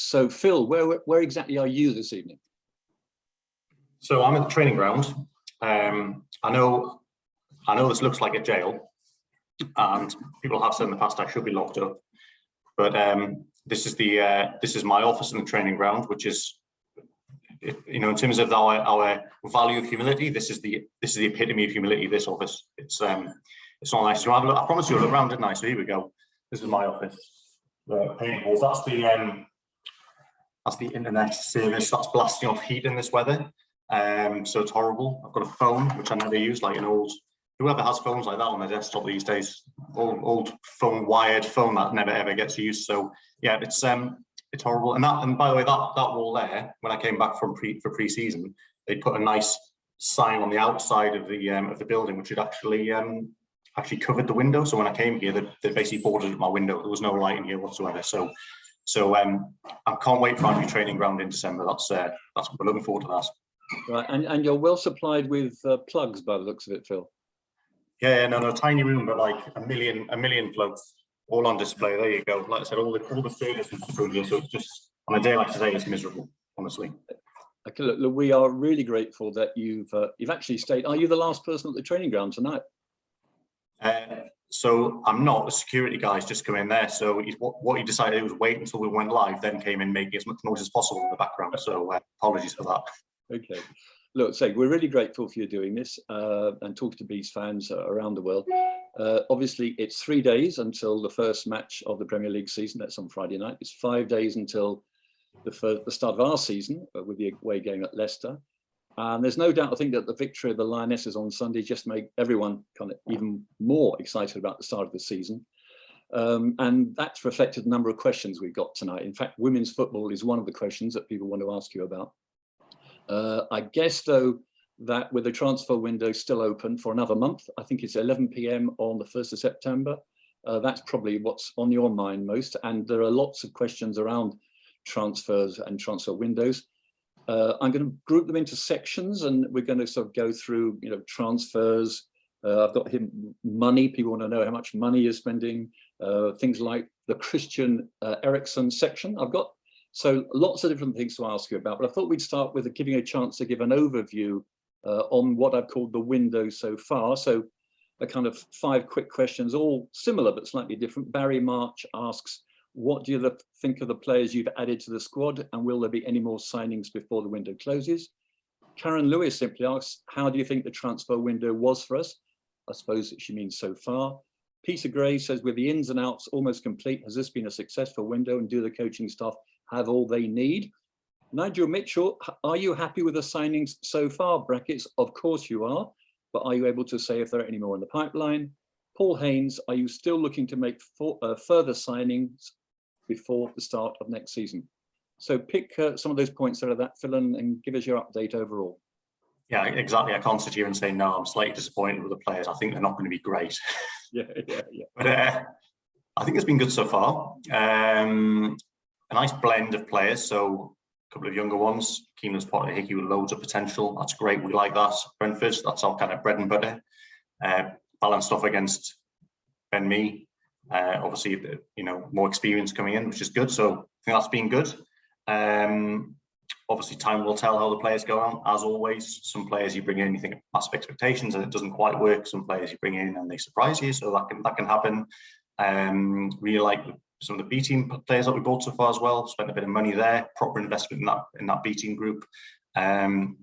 So Phil, where exactly are you this evening? So I'm at the training ground. I know this looks like a jail, and people have said in the past I should be locked up. But this is my office in the training ground, which is, in terms of our value of humility, this is the epitome of humility. This office, it's not nice. So I promised you a look around, didn't I? So here we go. This is my office. The paint walls. That's the internet service that's blasting off heat in this weather. So it's horrible. I've got a phone which I never use, like an old. Whoever has phones like that on their desktop these days, old phone, wired phone that never ever gets used. So yeah, it's horrible. And by the way, that wall there, when I came back for pre-season, they put a nice sign on the outside of the building, which had actually covered the window. So when I came here, they basically boarded up my window. There was no light in here whatsoever. So I can't wait for our new training ground in December. That's what we're looking forward to that. Right, and you're well supplied with plugs by the looks of it, Phil. Yeah, no, tiny room, but like a million plugs all on display. There you go. Like I said, all the service is through here. So it's just on a day like today, it's miserable, honestly. Okay, look, we are really grateful that you've actually stayed. Are you the last person at the training ground tonight? So I'm not. The security guys just come in there. So what he decided was wait until we went live, then came in making as much noise as possible in the background. So apologies for that. Okay. Look, we're really grateful for you doing this and talking to Bees fans around the world. Obviously, it's 3 days until the first match of the Premier League season. That's on Friday night. It's 5 days until the start of our season with the away game at Leicester. And there's no doubt, I think, that the victory of the Lionesses on Sunday just made everyone kind of even more excited about the start of the season. And that's reflected a number of questions we've got tonight. In fact, women's football is one of the questions that people want to ask you about. I guess, though, that with the transfer window still open for another month, I think it's 11 p.m. on the 1st of September. That's probably what's on your mind most. And there are lots of questions around transfers and transfer windows. I'm going to group them into sections, and we're going to sort of go through, transfers. I've got money. People want to know how much money you're spending. Things like the Christian Eriksen section. So lots of different things to ask you about, but I thought we'd start with giving a chance to give an overview on what I've called the window so far. So a kind of 5 quick questions, all similar but slightly different. Barry March asks, what do you think of the players you've added to the squad, and will there be any more signings before the window closes? Karen Lewis simply asks, how do you think the transfer window was for us? I suppose that she means so far. Peter Gray says, with the ins and outs almost complete, has this been a successful window, and do the coaching staff have all they need? Nigel Mitchell, are you happy with the signings so far? Brackets, of course you are, but are you able to say if there are any more in the pipeline? Paul Haynes, are you still looking to make further signings before the start of next season? So pick some of those points out of that, Phil, and give us your update overall. Yeah, exactly. I can't sit here and say, no, I'm slightly disappointed with the players. I think they're not going to be great. Yeah. But I think it's been good so far. A nice blend of players, so a couple of younger ones. Keenan's Potter Hickey with loads of potential. That's great. We like that. Brentford, that's our kind of bread and butter. Balanced off against Ben Mee. Obviously, more experience coming in, which is good. So I think that's been good. Obviously, time will tell how the players go on. As always, some players you bring in, you think massive expectations, and it doesn't quite work. Some players you bring in and they surprise you, so that can happen. Really like some of the B team players that we bought so far as well. Spent a bit of money there, proper investment in that B team group. And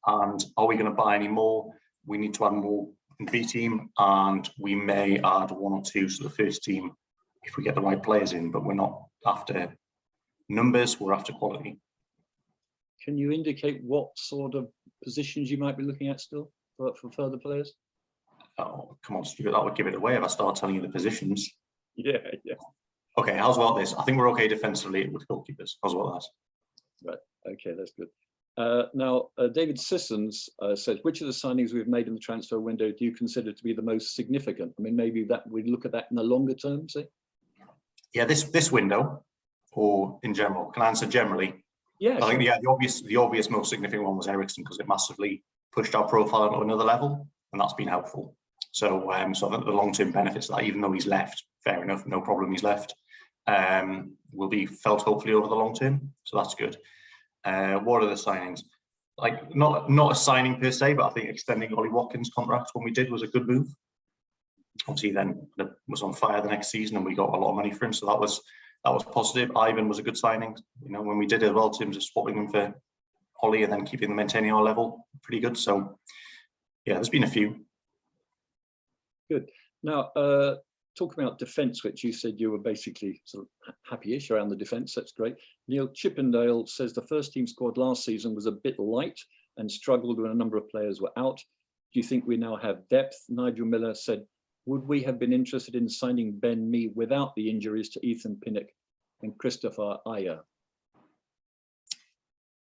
are we going to buy any more? We need to add more in B team, and we may add 1 or 2 to the first team if we get the right players in. But we're not after numbers; we're after quality. Can you indicate what sort of positions you might be looking at still for further players? Oh, come on, Stewart, that would give it away if I start telling you the positions. Yeah. Okay, how's about this? I think we're okay defensively with goalkeepers. How's about that? Right, okay, that's good. Now, David Sissons says, which of the signings we've made in the transfer window do you consider to be the most significant? I mean, maybe that we look at that in the longer term, say? Yeah, this window, or in general, can I answer generally? Yeah, I think the obvious most significant one was Eriksen, because it massively pushed our profile to another level, and that's been helpful. So I think the long-term benefits of that, even though he's left, fair enough, no problem, he's left. will be felt hopefully over the long term. So that's good. What are the signings? Like not a signing per se, but I think extending Ollie Watkins' contract when we did was a good move. Obviously, then it was on fire the next season, and we got a lot of money for him, so that was positive. Ivan was a good signing. You know, when we did it as well, in terms of swapping him for Ollie and then keeping them maintaining our level, pretty good. So yeah, there's been a few. Good. Now, talking about defence, which you said you were basically sort of happy-ish around the defence. That's great. Neil Chippendale says the first team squad last season was a bit light and struggled when a number of players were out. Do you think we now have depth? Nigel Miller said, would we have been interested in signing Ben Mee without the injuries to Ethan Pinnock and Christopher Ayer?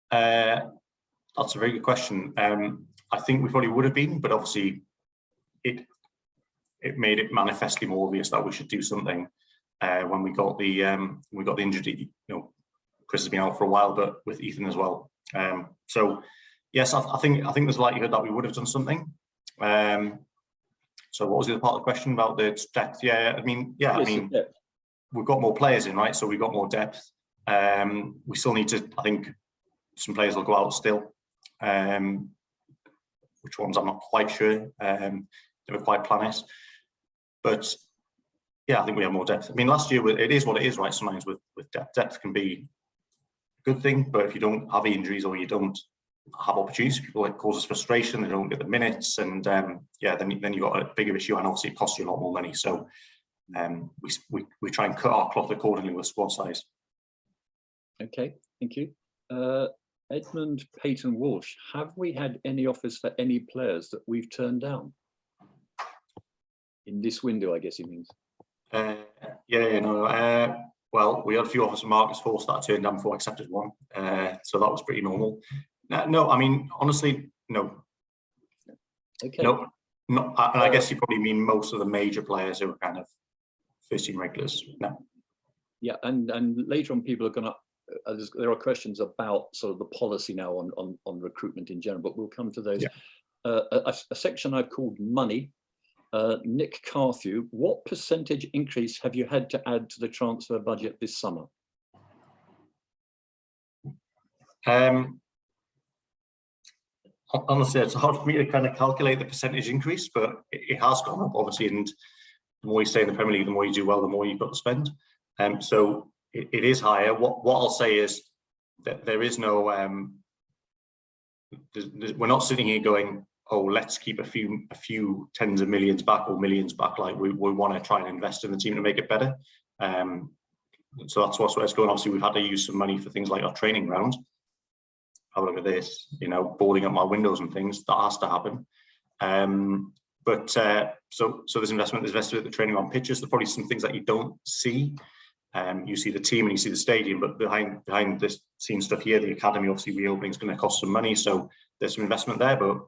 That's a very good question. I think we probably would have been, but obviously it made it manifestly more obvious that we should do something when we got the injury. You know, Chris has been out for a while, but with Ethan as well. So yes, I think there's a likelihood that we would have done something. So what was the other part of the question about the depth? Yeah, I mean, we've got more players in, right? So we've got more depth. We still need to, I think some players will go out still. Which ones I'm not quite sure. They were quite planet. But yeah, I think we have more depth. I mean, last year, it is what it is, right? Sometimes with depth. Depth can be a good thing, but if you don't have injuries or you don't have opportunities, people, it causes frustration, they don't get the minutes, and then you've got a bigger issue, and obviously it costs you a lot more money. So we try and cut our cloth accordingly with squad size. Okay, thank you. Edmund Peyton Walsh, have we had any offers for any players that we've turned down? In this window, I guess he means. Well, we had a few offers from Marcus Force that I turned down before I accepted one. So that was pretty normal. No, I mean, honestly, no. Okay. No, and I guess you probably mean most of the major players who are kind of first-team regulars. No. Yeah, and later on, people are going to. There are questions about sort of the policy now on recruitment in general, but we'll come to those. Yeah. A section I've called money. Nick Carthew, what percentage increase have you had to add to the transfer budget this summer? Honestly, it's hard for me to kind of calculate the percentage increase, but it has gone up, obviously, and the more you stay in the Premier League, the more you do well, the more you've got to spend. So it is higher. What I'll say is that there is no, we're not sitting here going, oh, let's keep a few tens of millions back or millions back. Like we want to try and invest in the team to make it better. So that's what's going on. Obviously, we've had to use some money for things like our training ground. Have a look at this, you know, boarding up my windows and things. That has to happen. So there's investment. There's invested at the training ground pitches. There's probably some things that you don't see. You see the team and you see the stadium, but behind this scene stuff here, the academy obviously reopening is going to cost some money. So there's some investment there, but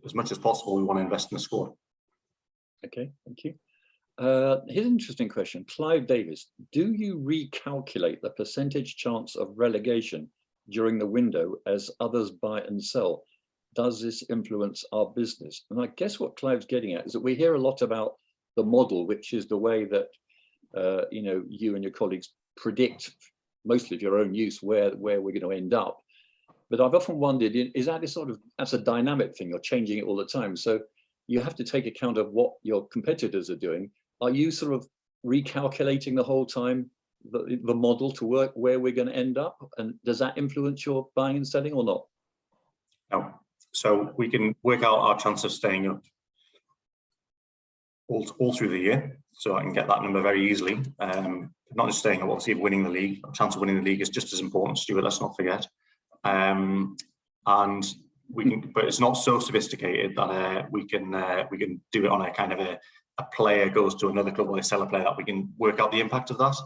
as much as possible, we want to invest in the squad. Okay, thank you. Here's an interesting question. Clive Davis, do you recalculate the percentage chance of relegation during the window as others buy and sell? Does this influence our business? And I guess what Clive's getting at is that we hear a lot about the model, which is the way that you and your colleagues predict, mostly of your own use, where we're going to end up. But I've often wondered, is that that's a dynamic thing? You're changing it all the time. So you have to take account of what your competitors are doing. Are you sort of recalculating the whole time the model to work where we're going to end up? And does that influence your buying and selling or not? No. So we can work out our chance of staying up all through the year. So I can get that number very easily. Not just staying up, obviously winning the league. A chance of winning the league is just as important, Stewart, let's not forget. And we can, but it's not so sophisticated that we can do it on a kind of a player goes to another club or they sell a player, that we can work out the impact of that.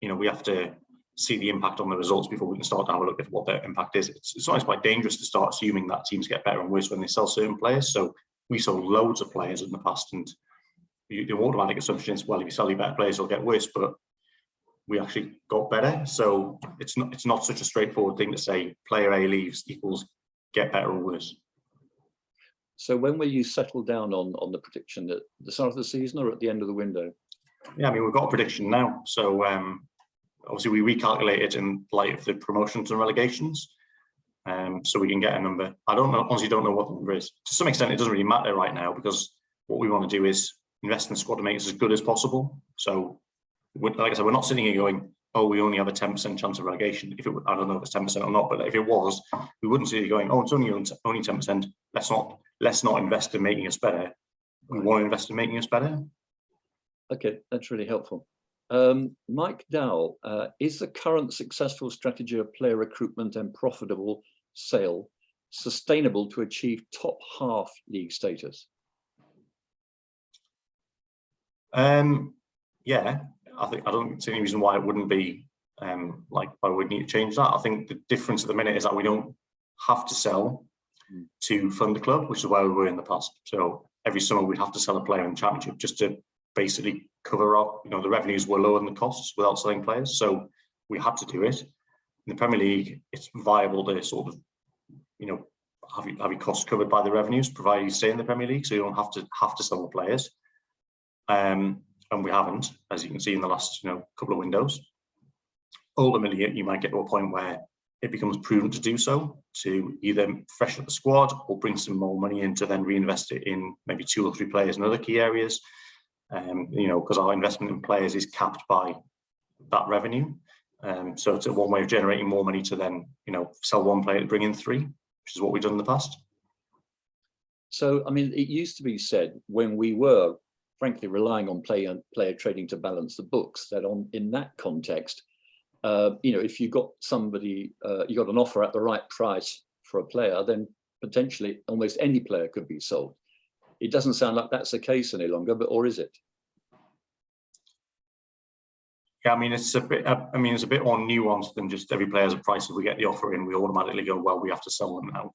You know, we have to see the impact on the results before we can start to have a look at what their impact is. It's always quite dangerous to start assuming that teams get better and worse when they sell certain players. So we sold loads of players in the past, and the automatic assumption is, well, if you sell your better players, they'll get worse. But we actually got better. So it's not such a straightforward thing to say player A leaves equals get better or worse. So when will you settle down on the prediction, at the start of the season or at the end of the window? Yeah, I mean, we've got a prediction now. So obviously we recalculated in light of the promotions and relegations, so we can get a number. I honestly don't know what the number is. To some extent, it doesn't really matter right now, because what we want to do is invest in the squad to make us as good as possible. So, like I said, we're not sitting here going, oh, we only have a 10% chance of relegation. I don't know if it's 10% or not, but if it was, we wouldn't sit here going, oh, it's only 10%. Let's not invest in making us better. We want to invest in making us better. Okay, that's really helpful. Mike Dowell, is the current successful strategy of player recruitment and profitable sale sustainable to achieve top half league status? Yeah, I don't see any reason why it wouldn't be. Why would need to change that? I think the difference at the minute is that we don't have to sell to fund the club, which is where we were in the past. So every summer we'd have to sell a player in the championship just to basically cover up. The revenues were lower than the costs without selling players, so we had to do it. In the Premier League, it's viable to sort of, have your costs covered by the revenues, provided you stay in the Premier League, so you don't have to sell the players. And we haven't, as you can see in the last couple of windows. Ultimately, you might get to a point where it becomes prudent to do so, to either freshen up the squad or bring some more money in to then reinvest it in maybe 2 or 3 players in other key areas. Because our investment in players is capped by that revenue. So it's one way of generating more money to then, sell 1 player to bring in 3, which is what we've done in the past. So, it used to be said when we were, frankly, relying on player trading to balance the books, that in that context, if you got somebody, you got an offer at the right price for a player, then potentially almost any player could be sold. It doesn't sound like that's the case any longer, or is it? Yeah, it's a bit more nuanced than just every player's a price. If we get the offer in, we automatically go, well, we have to sell them now.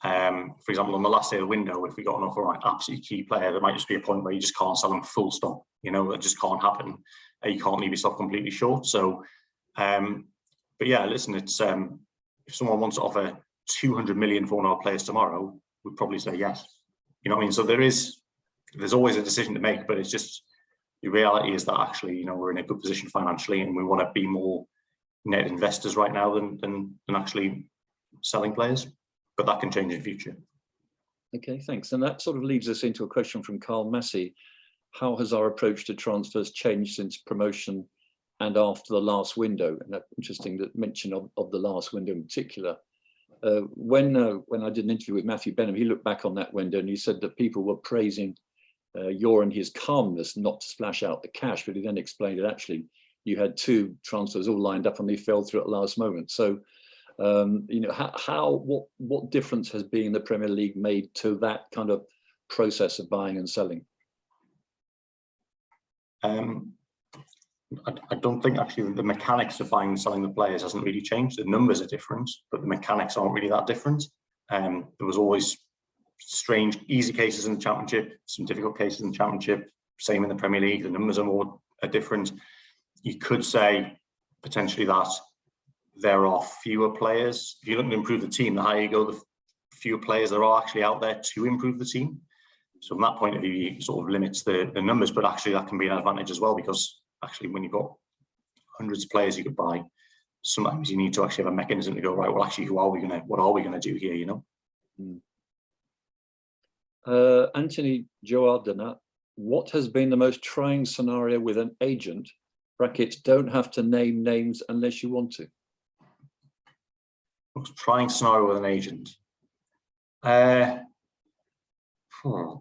For example, on the last day of the window, if we got an offer on an absolutely key player, there might just be a point where you just can't sell them full stop. That just can't happen. You can't leave yourself completely short. So, but yeah, listen, it's if someone wants to offer 200 million for one of our players tomorrow, we'd probably say yes. So there's always a decision to make, but it's just, the reality is that actually, we're in a good position financially, and we want to be more net investors right now than actually selling players. But that can change in the future. Okay, thanks. And that sort of leads us into a question from Carl Massey. How has our approach to transfers changed since promotion and after the last window? And that's interesting that mention of the last window in particular. When I did an interview with Matthew Benham, he looked back on that window and he said that people were praising your and his calmness not to splash out the cash, but he then explained that actually you had 2 transfers all lined up and they fell through at the last moment. So, what difference has being in the Premier League made to that kind of process of buying and selling? I don't think actually the mechanics of buying and selling the players hasn't really changed. The numbers are different, but the mechanics aren't really that different. There was always strange, easy cases in the Championship, some difficult cases in the Championship, same in the Premier League. The numbers are different. You could say potentially that there are fewer players. If you're looking to improve the team, the higher you go, the fewer players there are actually out there to improve the team. So from that point of view, it sort of limits the numbers, but actually that can be an advantage as well, because actually when you've got hundreds of players you could buy, sometimes you need to actually have a mechanism to go, right, well, actually, what are we going to do here, Anthony Joardana, what has been the most trying scenario with an agent, brackets, don't have to name names unless you want to? Most trying scenario with an agent? I think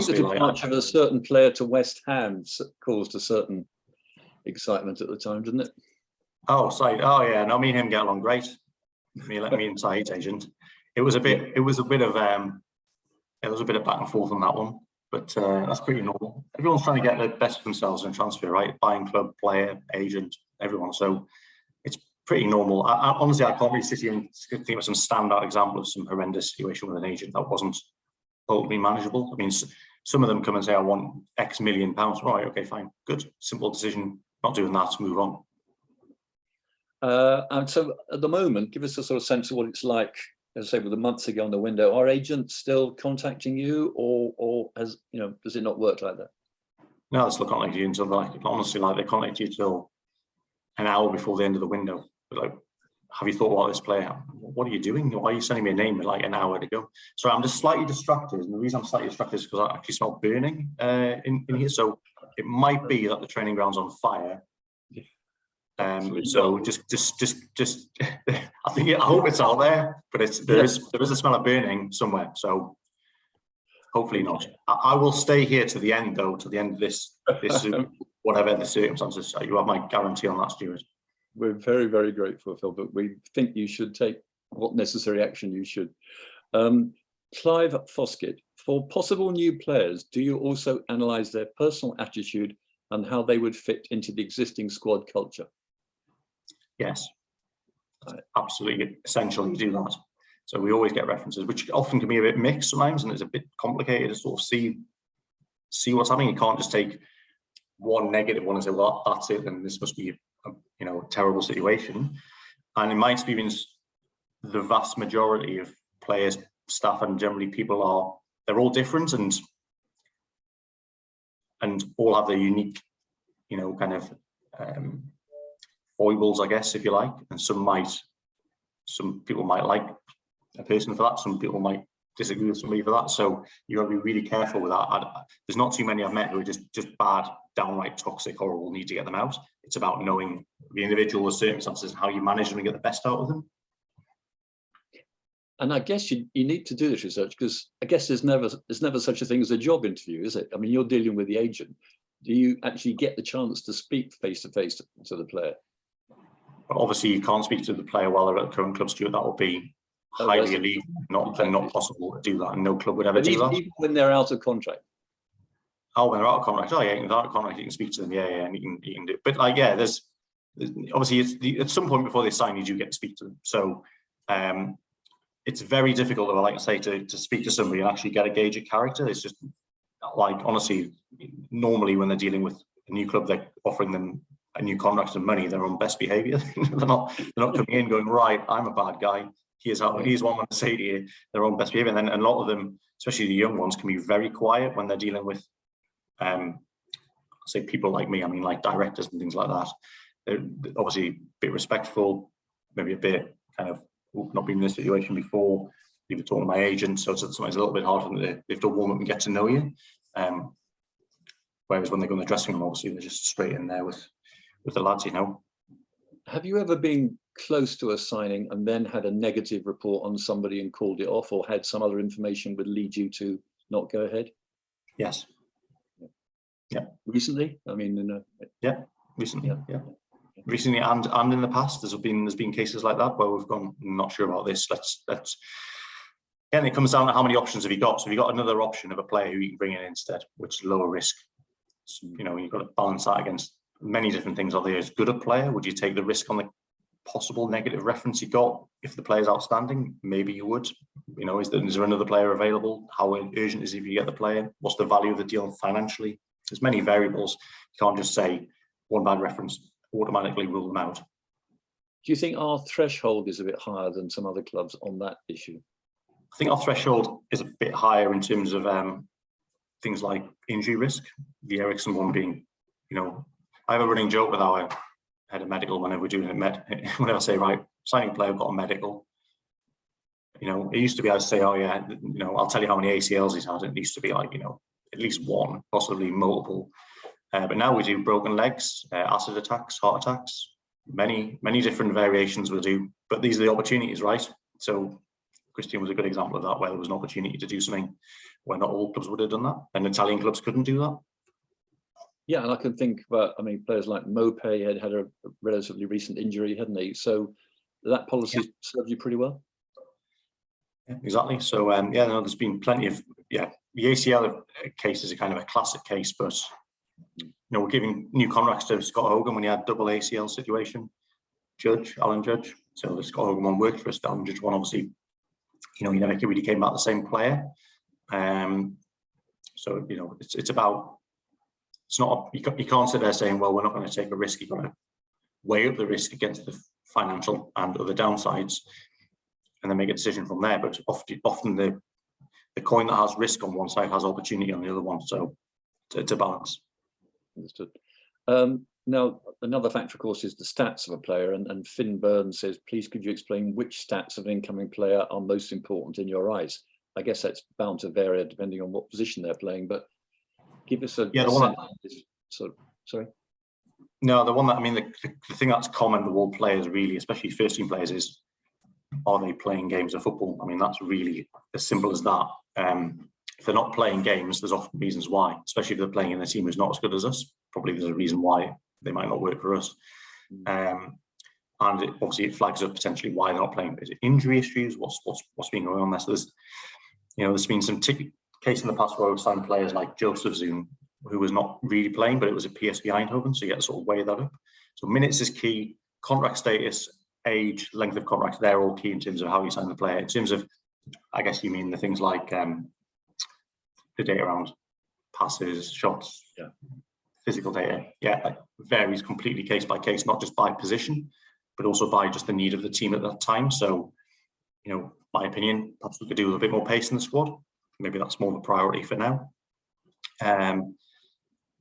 the departure of a certain player to West Ham caused a certain excitement at the time, didn't it? Oh, sorry. Oh, yeah. No, me and him get along great. Me and Saeed's agent. It was a bit of back and forth on that one, but that's pretty normal. Everyone's trying to get the best of themselves in transfer, right? Buying club, player, agent, everyone. So it's pretty normal. Honestly, I can't really sit here and think of some standout example of some horrendous situation with an agent that wasn't totally manageable. Some of them come and say, I want X million pounds. Right, okay, fine, good, simple decision, not doing that, move on. And so at the moment, give us a sort of sense of what it's like, as I say, with the months ago on the window. Are agents still contacting you, or has, does it not work like that? No, it's not contact you until honestly, they contact you till an hour before the end of the window. But like, have you thought about this player? What are you doing? Why are you sending me a name with like an hour to go? So I'm just slightly distracted, and the reason I'm slightly distracted is because I actually smell burning in here. So it might be that the training ground's on fire. So just I hope it's out there, but there is a smell of burning somewhere. So hopefully not. I will stay here to the end, though, to the end of this whatever the circumstances. You have my guarantee on that, Stewart. We're very, very grateful, Phil, but we think you should take what necessary action you should. Clive Foskett, for possible new players, do you also analyse their personal attitude and how they would fit into the existing squad culture? Yes, absolutely essential to do that. So we always get references, which often can be a bit mixed sometimes, and it's a bit complicated to sort of see what's happening. You can't just take one negative one and say, well, that's it, and this must be a terrible situation. And in my experience, the vast majority of players, staff, and generally people they're all different and all have their unique, kind of foibles, I guess, if you like. And some people might like a person for that. Some people might disagree with somebody for that. So you got to be really careful with that. There's not too many I've met who are just bad, downright toxic, horrible, need to get them out. It's about knowing the individual, the circumstances, and how you manage them and get the best out of them. And I guess you need to do this research, because I guess there's never such a thing as a job interview, is it? I mean, you're dealing with the agent. Do you actually get the chance to speak face to face to the player? But obviously, you can't speak to the player while they're at the current club, Stuart. That would be highly illegal, not possible to do that, and no club would ever do that. Even when they're out of contract. Oh, when they're out of contract, when they're out of contract, you can speak to them, and you can do it. But there's obviously at some point before they sign, you do get to speak to them. So it's very difficult, though, like I say, to speak to somebody and actually get a gauge of character. It's just honestly, normally when they're dealing with a new club, they're offering them a new contract and money. They're on best behaviour. they're not coming in going, right, I'm a bad guy. Here's what I'm going to say to you. They're on best behaviour, and then a lot of them, especially the young ones, can be very quiet when they're dealing with, say, people like me. I mean, like directors and things like that. They're obviously a bit respectful, maybe a bit kind of not been in this situation before, even talking to my agent, so it's sometimes a little bit hard for them. They have to warm up and get to know you. Whereas when they go in the dressing room, obviously they're just straight in there with the lads, Have you ever been close to a signing and then had a negative report on somebody and called it off, or had some other information would lead you to not go ahead? Yes. Yeah. Recently? I mean, yeah, recently. Yeah. Recently and in the past, there's been cases like that where we've gone, not sure about this. Let's. Again, it comes down to how many options have you got. So have you got another option of a player who you can bring in instead, which is lower risk? So, you've got to balance that against many different things. Are they as good a player? Would you take the risk on the possible negative reference you got if the player's outstanding? Maybe you would. Is there another player available? How urgent is it if you get the player? What's the value of the deal financially? There's many variables. You can't just say one bad reference automatically rule them out. Do you think our threshold is a bit higher than some other clubs on that issue? I think our threshold is a bit higher in terms of things like injury risk. The Ericsson one being, I have a running joke with our head of medical whenever we're doing whenever I say, right, signing player, got a medical. It used to be I'd say, oh yeah, I'll tell you how many ACLs he's had. It used to be like, at least one, possibly multiple. But now we do broken legs, acid attacks, heart attacks, many different variations we'll do. But these are the opportunities, right? So Christian was a good example of that, where there was an opportunity to do something where not all clubs would have done that, and Italian clubs couldn't do that. Yeah, and I can think about, players like Mopé had a relatively recent injury, hadn't he? So that policy served you pretty well. Yeah, exactly. So there's been plenty of the ACL case is a kind of a classic case, but we're giving new contracts to Scott Hogan when he had double ACL situation. Alan Judge. So the Scott Hogan one worked for us. The Alan Judge one, obviously, he never really came out the same player. So it's about. It's not. You can't sit there saying, well, we're not going to take a risk. You've got to weigh up the risk against the financial and other downsides, and then make a decision from there. But often the coin that has risk on one side has opportunity on the other one. So it's a balance. Understood. Now, another factor, of course, is the stats of a player. And Finn Byrne says, please could you explain which stats of an incoming player are most important in your eyes? I guess that's bound to vary depending on what position they're playing, but give us a sorry. No, the one that, I mean, the thing that's common with all players really, especially first team players, is are they playing games of football? I mean, that's really as simple as that. If they're not playing games, there's often reasons why, especially if they're playing in a team who's not as good as us. Probably there's a reason why they might not work for us. And obviously it flags up potentially why they're not playing. Is it injury issues? What's been going on there? So there's been some case in the past where we've signed players like Joseph Zoom, who was not really playing, but it was a PSV Eindhoven, so you get to sort of weigh that up. So minutes is key, contract status, age, length of contract, they're all key in terms of how you sign the player. In terms of, I guess you mean the things like the data around passes, shots, physical data. Yeah, it varies completely case by case, not just by position, but also by just the need of the team at that time. So, my opinion, perhaps we could do with a bit more pace in the squad. Maybe that's more of a priority for now.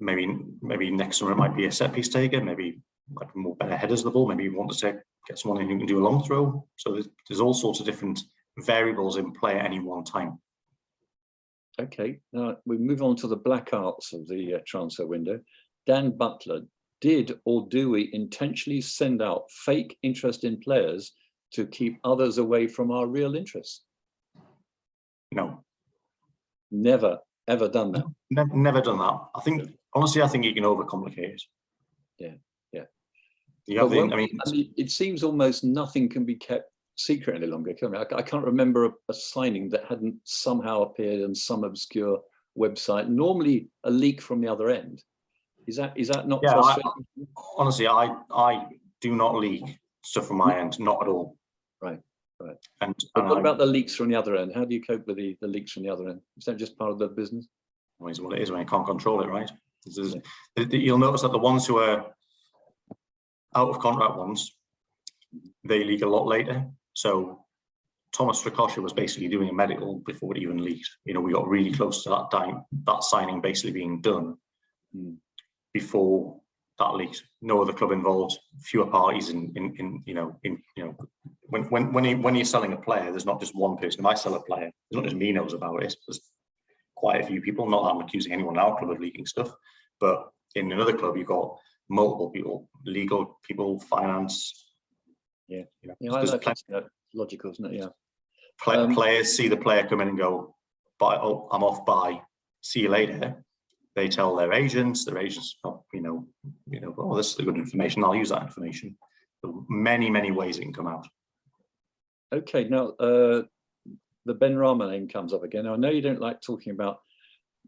Maybe next summer it might be a set piece taker, maybe like more better headers of the ball. Maybe you want to get someone in who can do a long throw. So there's all sorts of different variables in play at any one time. Okay, now we move on to the black arts of the transfer window. Dan Butler, did or do we intentionally send out fake interest in players to keep others away from our real interests? No. Never, ever done that? Never done that. Honestly, I think you can overcomplicate it. Yeah. It seems almost nothing can be kept secret any longer. I can't remember a signing that hadn't somehow appeared on some obscure website. Normally, a leak from the other end. Is that not frustrating? Honestly, I do not leak stuff from my end, not at all. Right. And what about the leaks from the other end? How do you cope with the leaks from the other end? Is that just part of the business? Well, it's what it is when you can't control it, right? You'll notice that the ones who are out of contract ones, they leak a lot later. So Thomas Strakosha was basically doing a medical before it even leaked. We got really close to that time, that signing basically being done before that leaked. No other club involved, fewer parties when you're selling a player, there's not just one person. If I sell a player, there's not just me knows about it. There's quite a few people. Not that I'm accusing anyone in our club of leaking stuff, but in another club, you've got multiple people, legal people, finance. I know that's logical, isn't it? Yeah. Players see the player come in and go, I'm off, bye, see you later. They tell their agents, oh, this is the good information, I'll use that information. Many, many ways it can come out. Okay, now the Benrahma name comes up again. I know you don't like talking about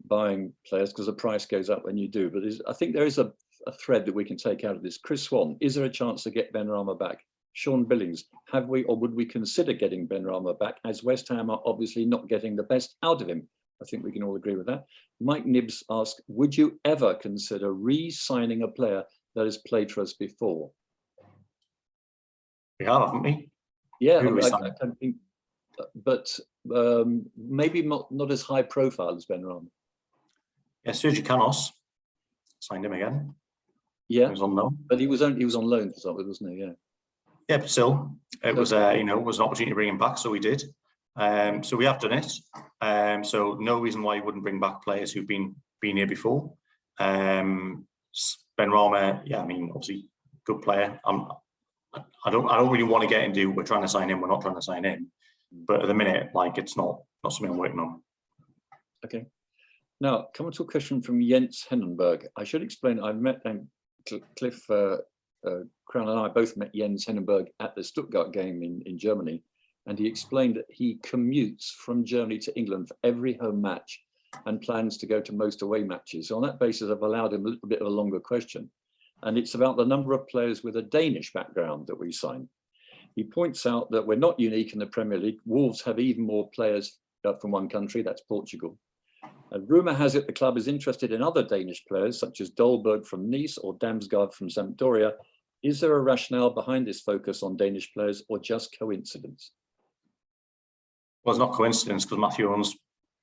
buying players because the price goes up when you do, but I think there is a thread that we can take out of this. Chris Swan, is there a chance to get Benrahma back? Sean Billings, have we or would we consider getting Benrahma back, as West Ham are obviously not getting the best out of him? I think we can all agree with that. Mike Nibbs asks, would you ever consider re-signing a player that has played for us before? We have, haven't we? Yeah, I don't think, but maybe not as high profile as Benrahma. Yeah, Sergio Canos signed him again. Yeah, he was on loan, but he was on loan for something, wasn't he? Yeah. Yeah, but still, it was it was an opportunity to bring him back, so we did. So we have done it. So no reason why you wouldn't bring back players who've been here before. Benrahma, yeah, I mean, obviously good player. I don't really want to get into we're trying to sign him, we're not trying to sign him. But at the minute, it's not something I'm working on. Okay. Now, coming to a question from Jens Hennenberg. I should explain, I've met Cliff Crown and I both met Jens Hennenberg at the Stuttgart game in Germany, and he explained that he commutes from Germany to England for every home match and plans to go to most away matches. So on that basis, I've allowed him a little bit of a longer question, and it's about the number of players with a Danish background that we sign. He points out that we're not unique in the Premier League. Wolves have even more players from one country, that's Portugal. And rumour has it the club is interested in other Danish players, such as Dolberg from Nice or Damsgaard from Sampdoria. Is there a rationale behind this focus on Danish players, or just coincidence? Well, it's not coincidence, because Matthew owns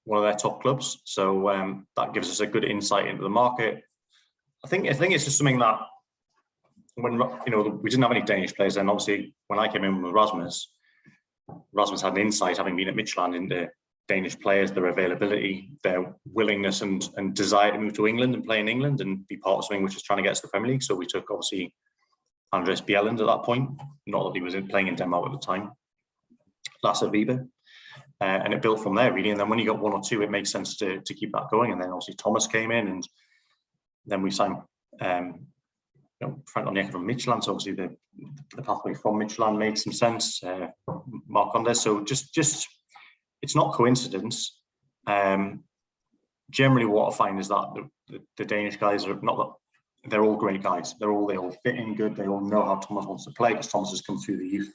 one of their top clubs. So that gives us a good insight into the market. I think it's just something that when we didn't have any Danish players, then obviously when I came in with Rasmus had an insight, having been at Midtjylland, into Danish players, their availability, their willingness and desire to move to England and play in England and be part of something which is trying to get us to the Premier League. So we took obviously Andres Bjelland at that point, not that he was playing in Denmark at the time, Lasse Vibe, and it built from there really. And then when you got one or two, it makes sense to keep that going. And then obviously Thomas came in, and then we signed Frank Onyeka from Midtjylland. So obviously the pathway from Midtjylland made some sense. Mark Condes. So just it's not coincidence. Generally, what I find is that the Danish guys are not that. They're all great guys. They all fit in good. They all know how Thomas wants to play, because Thomas has come through the youth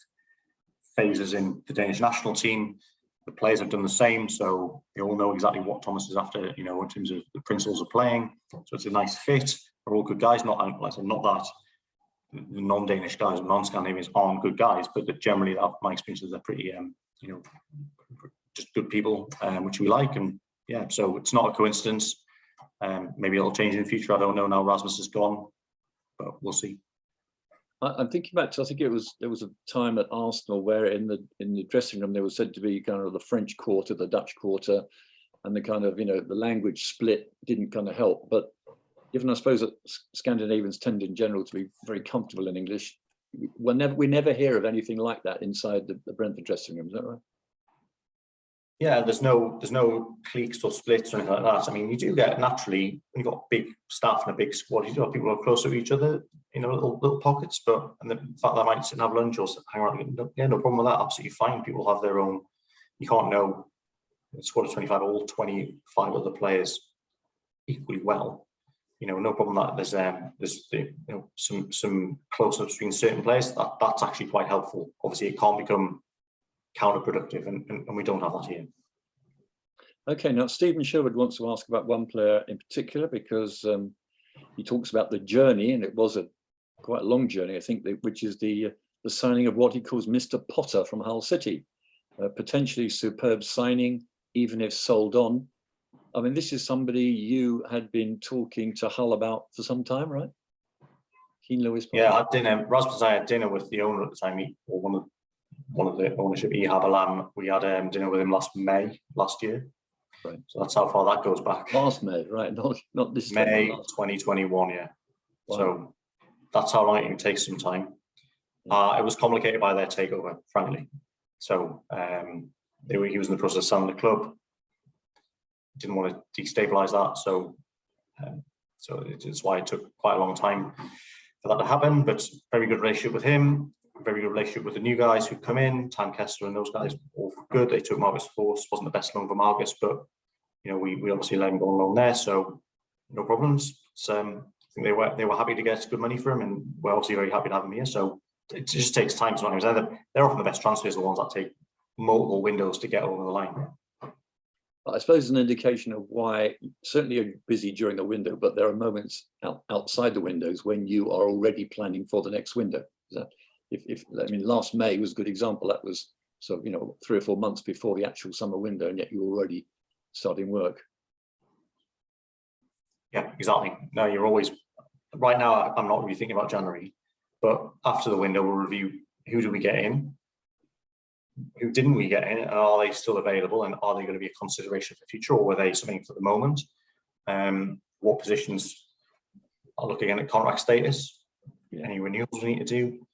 phases in the Danish national team. The players have done the same, so they all know exactly what Thomas is after, in terms of the principles of playing. So it's a nice fit. They're all good guys. Not that the non-Danish guys, non-Scandinavians aren't good guys, but that generally, my experience is they're pretty, just good people, which we like. And yeah, so it's not a coincidence. Maybe it'll change in the future. I don't know now. Rasmus is gone, but we'll see. I'm thinking back to, I think there was a time at Arsenal where in the dressing room there was said to be kind of the French quarter, the Dutch quarter, and the kind of the language split didn't kind of help. But given I suppose that Scandinavians tend in general to be very comfortable in English, we never hear of anything like that inside the Brentford dressing room. Is that right? Yeah, there's no cliques or splits or anything like that. I mean, you do get naturally, when you've got big staff and a big squad, you do have people who are closer to each other, little pockets. But and the fact that I might sit and have lunch or hang around, yeah, no problem with that. Absolutely fine. People have their own. You can't know the squad of 25, all 25 other players equally well. No problem that there's some closeness between certain players. That's actually quite helpful. Obviously, it can't become counterproductive, and we don't have that here. Okay, now Stephen Sherwood wants to ask about one player in particular, because he talks about the journey, and it was quite a long journey, I think, which is the signing of what he calls Mr. Potter from Hull City. Potentially superb signing, even if sold on. I mean, this is somebody you had been talking to Hull about for some time, right? Keane Lewis Potter. Yeah, I had dinner. Rasmus and I had dinner with the owner at the time, or one of the ownership, Ihab Alam. We had dinner with him May last year. Right. So that's how far that goes back. Last May, right? Not this May 2021, yeah. Wow. So that's how long it takes some time. Yeah. It was complicated by their takeover, frankly. So he was in the process of selling the club. Didn't want to destabilize that, so it's why it took quite a long time for that to happen. But very good relationship with him. Very good relationship with the new guys who come in, Tan Kester and those guys, all good. They took Marcus Force, wasn't the best loan for Marcus, but we obviously let him go on loan there, so no problems. So I think they were happy to get good money for him, and we're obviously very happy to have him here. So it just takes time. Sometimes they're often the best transfers, the ones that take multiple windows to get over the line. I suppose an indication of why certainly you're busy during the window, but there are moments outside the windows when you are already planning for the next window. Is that? Last May was a good example. That was 3 or 4 months before the actual summer window, and yet you're already starting work. Yeah, exactly. No, you're always right now. I'm not really thinking about January, but after the window, we'll review who do we get in, who didn't we get in, and are they still available, and are they going to be a consideration for the future, or were they something for the moment? What positions are looking at contract status? Yeah. Any renewals we need to do?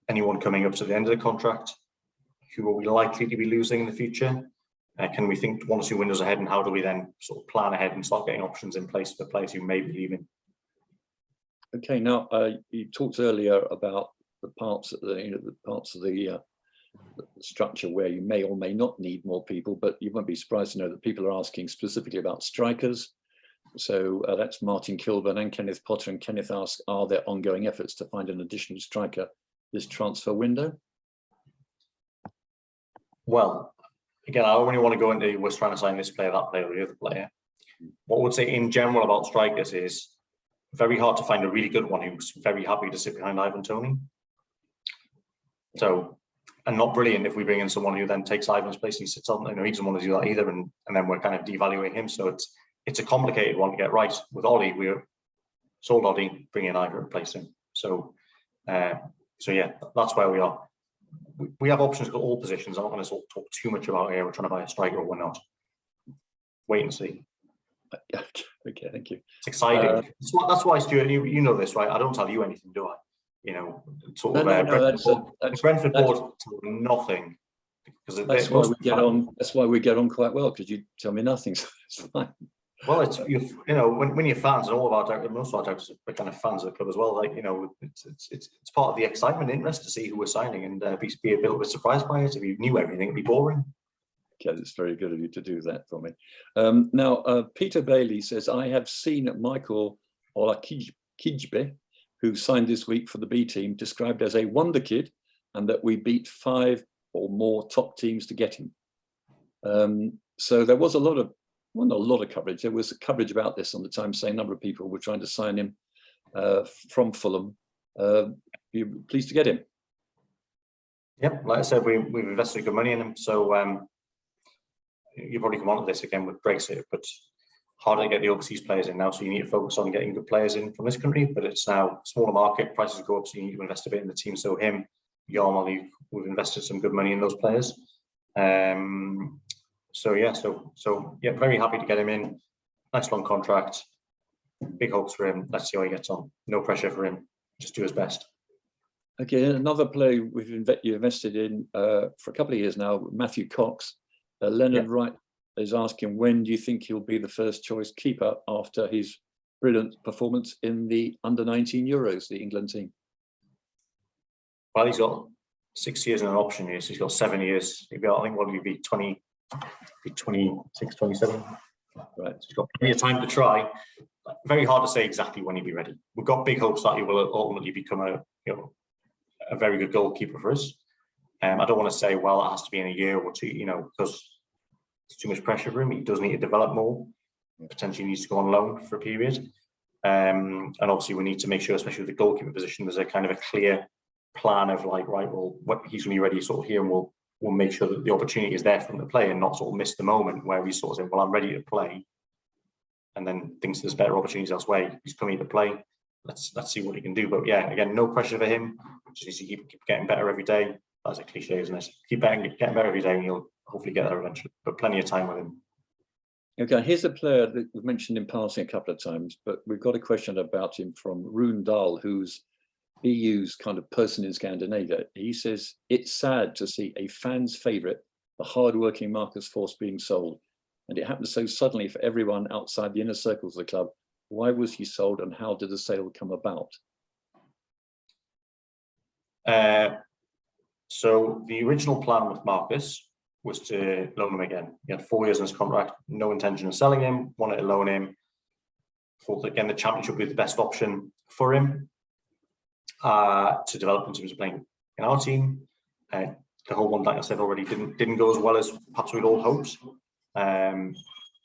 Anyone coming up to the end of the contract? Who are we likely to be losing in the future? Can we think 1 or 2 windows ahead, and how do we then sort of plan ahead and start getting options in place for players who may be leaving? Okay, now you talked earlier about the parts of the structure where you may or may not need more people, but you won't be surprised to know that people are asking specifically about strikers. So that's Martin Kilburn and Kenneth Potter, and Kenneth asks, are there ongoing efforts to find an additional striker this transfer window? Well, again, I don't really want to go into we're trying to sign this player, that player, or the other player. What I would say in general about strikers is very hard to find a really good one who's very happy to sit behind Ivan Toney. So, and not brilliant if we bring in someone who then takes Ivan's place and he sits on. He doesn't want to do that either, and then we're kind of devaluing him. So it's a complicated one to get right. With Ollie, sold Oddy, bring in Ivor, replace him. So yeah, that's where we are. We have options at all positions. I'm not going to sort of talk too much about here. We're trying to buy a striker or we're not. Wait and see. Okay, thank you. It's exciting. That's why, Stewart, you know this, right? I don't tell you anything, do I? You know, sort of Brentford board told me nothing. That's why we get on. That's why we get on quite well, because you tell me nothing, so it's fine. Well, it's you know, when you're fans, and all of our directors, most of our directors are kind of fans of the club as well. Like, you know, it's part of the excitement, interest to see who we're signing, and be a little bit surprised by it. If you knew everything, it'd be boring. Okay, it's very good of you to do that for me. Now, Peter Bailey says, I have seen Michael Olakijbe, who signed this week for the B team, described as a wonder kid, and that we beat 5 or more top teams to get him. So there was a lot of, well, not a lot of coverage. There was coverage about this on the Times, saying a number of people were trying to sign him from Fulham. You're pleased to get him? Yep, like I said, we've invested good money in him. So you probably come on to this again with Brexit, but harder to get the overseas players in now. So you need to focus on getting good players in from this country. But it's now a smaller market, prices go up, so you need to invest a bit in the team. So him, Yarmol, we've invested some good money in those players. So yeah, very happy to get him in. Nice long contract. Big hopes for him. Let's see how he gets on. No pressure for him. Just do his best. Okay, another player you invested in for a couple of years now, Matthew Cox. Leonard Wright is asking, when do you think he'll be the first choice keeper after his brilliant performance in the under-19 Euros, the England team? Well, he's got 6 years in an option year, so he's got 7 years. I think what will he be, 26, 27? Right, so he's got plenty of time to try. Very hard to say exactly when he'll be ready. We've got big hopes that he will ultimately become a very good goalkeeper for us. I don't want to say, well, it has to be in a year or two, because it's too much pressure for him. He does need to develop more. Potentially needs to go on loan for a period. And obviously we need to make sure, especially with the goalkeeper position, there's a kind of a clear plan of like, right, well, he's going to be ready sort of here, and we'll make sure that the opportunity is there for him to play and not sort of miss the moment where he's sort of saying, well, I'm ready to play, and then thinks there's better opportunities elsewhere. He's coming to play. Let's see what he can do. But yeah, again, no pressure for him. Just needs to keep getting better every day. That's a cliche, isn't it? Keep getting better every day, and he'll hopefully get there eventually. But plenty of time with him. Okay, here's a player that we've mentioned in passing a couple of times, but we've got a question about him from Rune Dahl, who's EU's kind of person in Scandinavia. He says, it's sad to see a fan's favourite, the hard-working Marcus Forss, being sold. And it happened so suddenly for everyone outside the inner circles of the club. Why was he sold, and how did the sale come about? So the original plan with Marcus was to loan him again. He had 4 years in his contract, no intention of selling him, wanted to loan him. Thought that, again, the Championship would be the best option for him to develop in terms of playing in our team. The whole one, like I said already, didn't go as well as perhaps we'd all hoped.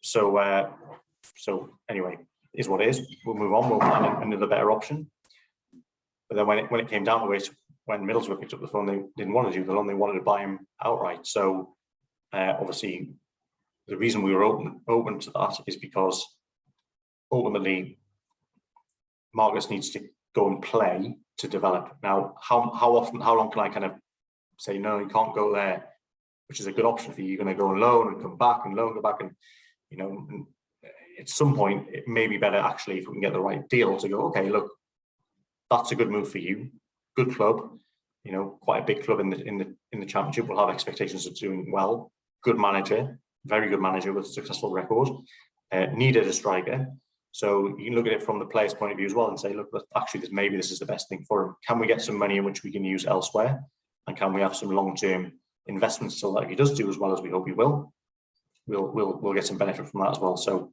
So anyway, is what it is. We'll move on. We'll find another better option. But then when it came down to it, when Middlesbrough picked up the phone, they didn't want to do the loan. They wanted to buy him outright. So obviously, the reason we were open to that is because ultimately Marcus needs to go and play to develop. Now, how long can I kind of say, no, you can't go there, which is a good option for you. You're going to go on loan and come back and loan, go back, and at some point it may be better actually if we can get the right deal to go, okay, look, that's a good move for you. Good club, quite a big club in the Championship. Will have expectations of doing well. Good manager, very good manager with a successful record. Needed a striker, so you can look at it from the player's point of view as well and say, look, actually, maybe this is the best thing for him. Can we get some money in which we can use elsewhere, and can we have some long-term investments so that if he does do as well as we hope he will, we'll get some benefit from that as well. So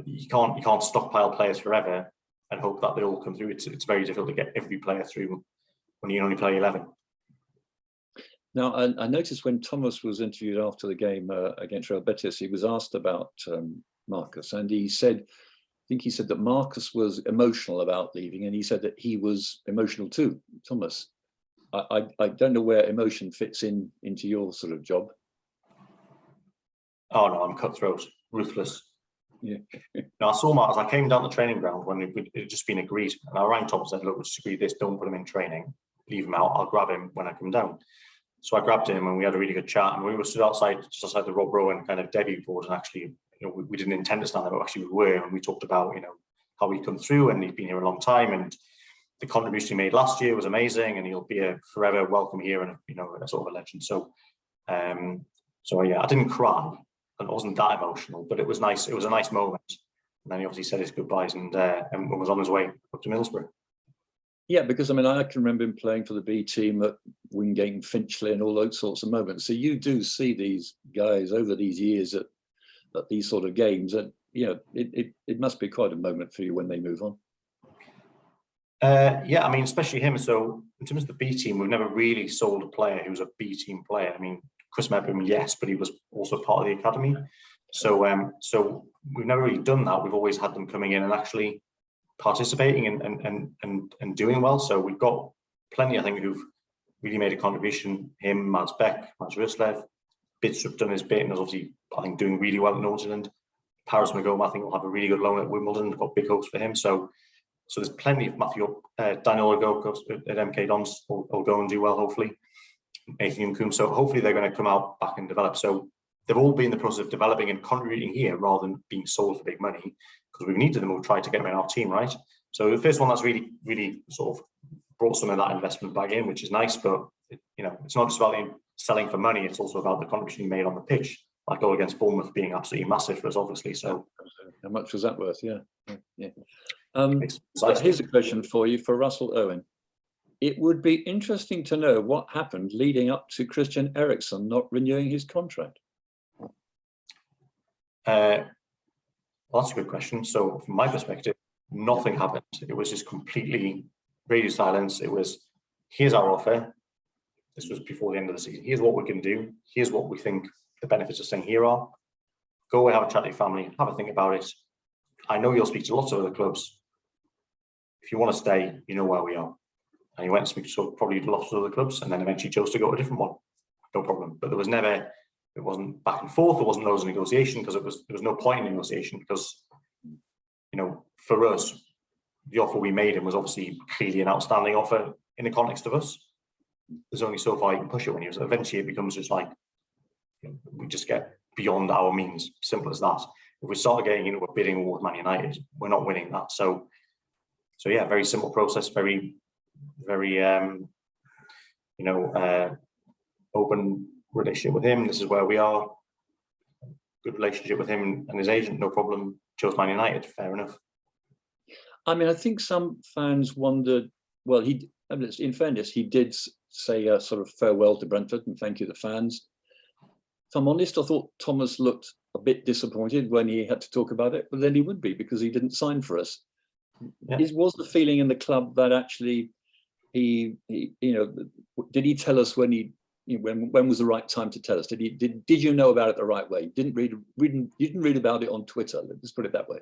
you can't stockpile players forever and hope that they all come through. It's very difficult to get every player through when you only play 11. Now, I noticed when Thomas was interviewed after the game against Real Betis, he was asked about Marcus, and he said that Marcus was emotional about leaving, and he said that he was emotional too, Thomas. I don't know where emotion fits into your sort of job. Oh no, I'm cutthroat, ruthless. Yeah. Now, I saw Mark as I came down the training ground when it had just been agreed, and I rang Tom and said, look, we'll just agree this, don't put him in training, leave him out, I'll grab him when I come down. So I grabbed him and we had a really good chat, and we were stood outside, just outside the Rob Rowan kind of debut board, and actually, we didn't intend to stand there, but actually we were, and we talked about, how he'd come through, and he'd been here a long time, and the contribution he made last year was amazing, and he'll be a forever welcome here, and a sort of a legend. So, yeah, I didn't cry, and it wasn't that emotional, but it was nice. It was a nice moment. And then he obviously said his goodbyes and was on his way up to Middlesbrough. Yeah, because I can remember him playing for the B team at Wingate and Finchley and all those sorts of moments. So you do see these guys over these years at these sort of games, and it must be quite a moment for you when they move on. Yeah, I mean, especially him. So in terms of the B team, we've never really sold a player who was a B team player. I mean, Chris Medbum, yes, but he was also part of the academy. So we've never really done that. We've always had them coming in and actually participating and doing well. So we've got plenty, I think, who've really made a contribution. Him, Mads Beck, Mads Ruslev, Bidstrup done his bit and is obviously, I think, doing really well at Northern. Paris Magoma, I think, will have a really good loan at Wimbledon. Got big hopes for him. So there's plenty of Daniel Ogo at MK Dons will go and do well, hopefully. Nathan Youngkoom. So hopefully they're going to come out back and develop. So they've all been in the process of developing and contributing here rather than being sold for big money, because we've needed them. We'll try to get them in our team, right? So the first one that's really, really sort of brought some of that investment back in, which is nice. But it's not just about selling for money. It's also about the contribution he made on the pitch. That goal against Bournemouth being absolutely massive for us, obviously. So how much was that worth? Yeah. Here's a question for you, for Russell Owen. It would be interesting to know what happened leading up to Christian Eriksen not renewing his contract. Well, that's a good question. So from my perspective, nothing happened. It was just completely radio silence. It was, here's our offer. This was before the end of the season. Here's what we can do. Here's what we think the benefits of staying here are. Go away, have a chat to your family, have a think about it. I know you'll speak to lots of other clubs. If you want to stay, you know where we are. And he went to speak to probably lots of other clubs, and then eventually chose to go to a different one. No problem. But it wasn't back and forth. There wasn't loads of negotiation, because there was no point in negotiation, because, for us, the offer we made him was obviously clearly an outstanding offer in the context of us. There's only so far you can push it when you eventually it becomes just like, we just get beyond our means. Simple as that. If we start getting into a bidding war with Man United, we're not winning that. So yeah, very simple process, very open relationship with him. This is where we are. Good relationship with him and his agent, no problem. Chose Man United, fair enough. I mean, I think some fans wondered, well, in fairness, he did say a sort of farewell to Brentford and thank you to the fans. If I'm honest, I thought Thomas looked a bit disappointed when he had to talk about it, but then he would be, because he didn't sign for us. Yeah. Was the feeling in the club that actually he did he tell us when when was the right time to tell us? Did you know about it the right way? You didn't read about it on Twitter. Let's put it that way.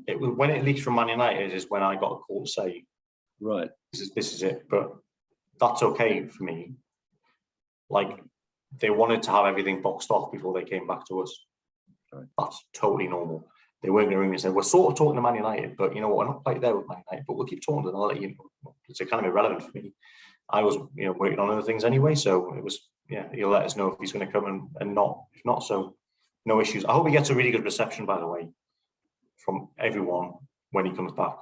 It was when it leaked from Man United is when I got a call to say, right, this is it. But that's okay for me. Like, they wanted to have everything boxed off before they came back to us. Right. That's totally normal. They weren't going to ring me and say, we're sort of talking to Man United, but you know what, we're not quite there with Man United, but we'll keep talking to them. I'll let you know. It's kind of irrelevant for me. I was, working on other things anyway, so it was, he'll let us know if he's going to come and not. If not, so no issues. I hope he gets a really good reception, by the way, from everyone when he comes back.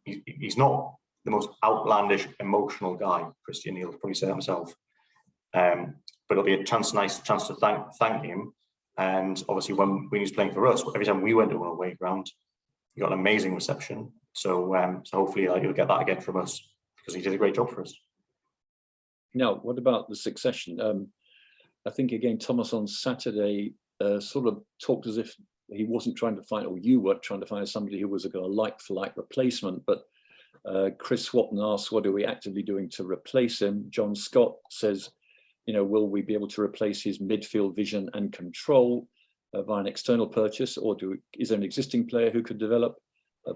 He's not the most outlandish, emotional guy, Christian. He'll probably say that himself. But it'll be a nice chance to thank him. And obviously, when he was playing for us, every time we went to an away ground, he got an amazing reception. So hopefully you'll get that again from us, because he did a great job for us. Now, what about the succession? I think, again, Thomas on Saturday sort of talked as if he wasn't trying to find, or you weren't trying to find somebody who was a like-for-like replacement. But Chris Swatton asked, what are we actively doing to replace him? John Scott says, will we be able to replace his midfield vision and control via an external purchase, or is there an existing player who could develop?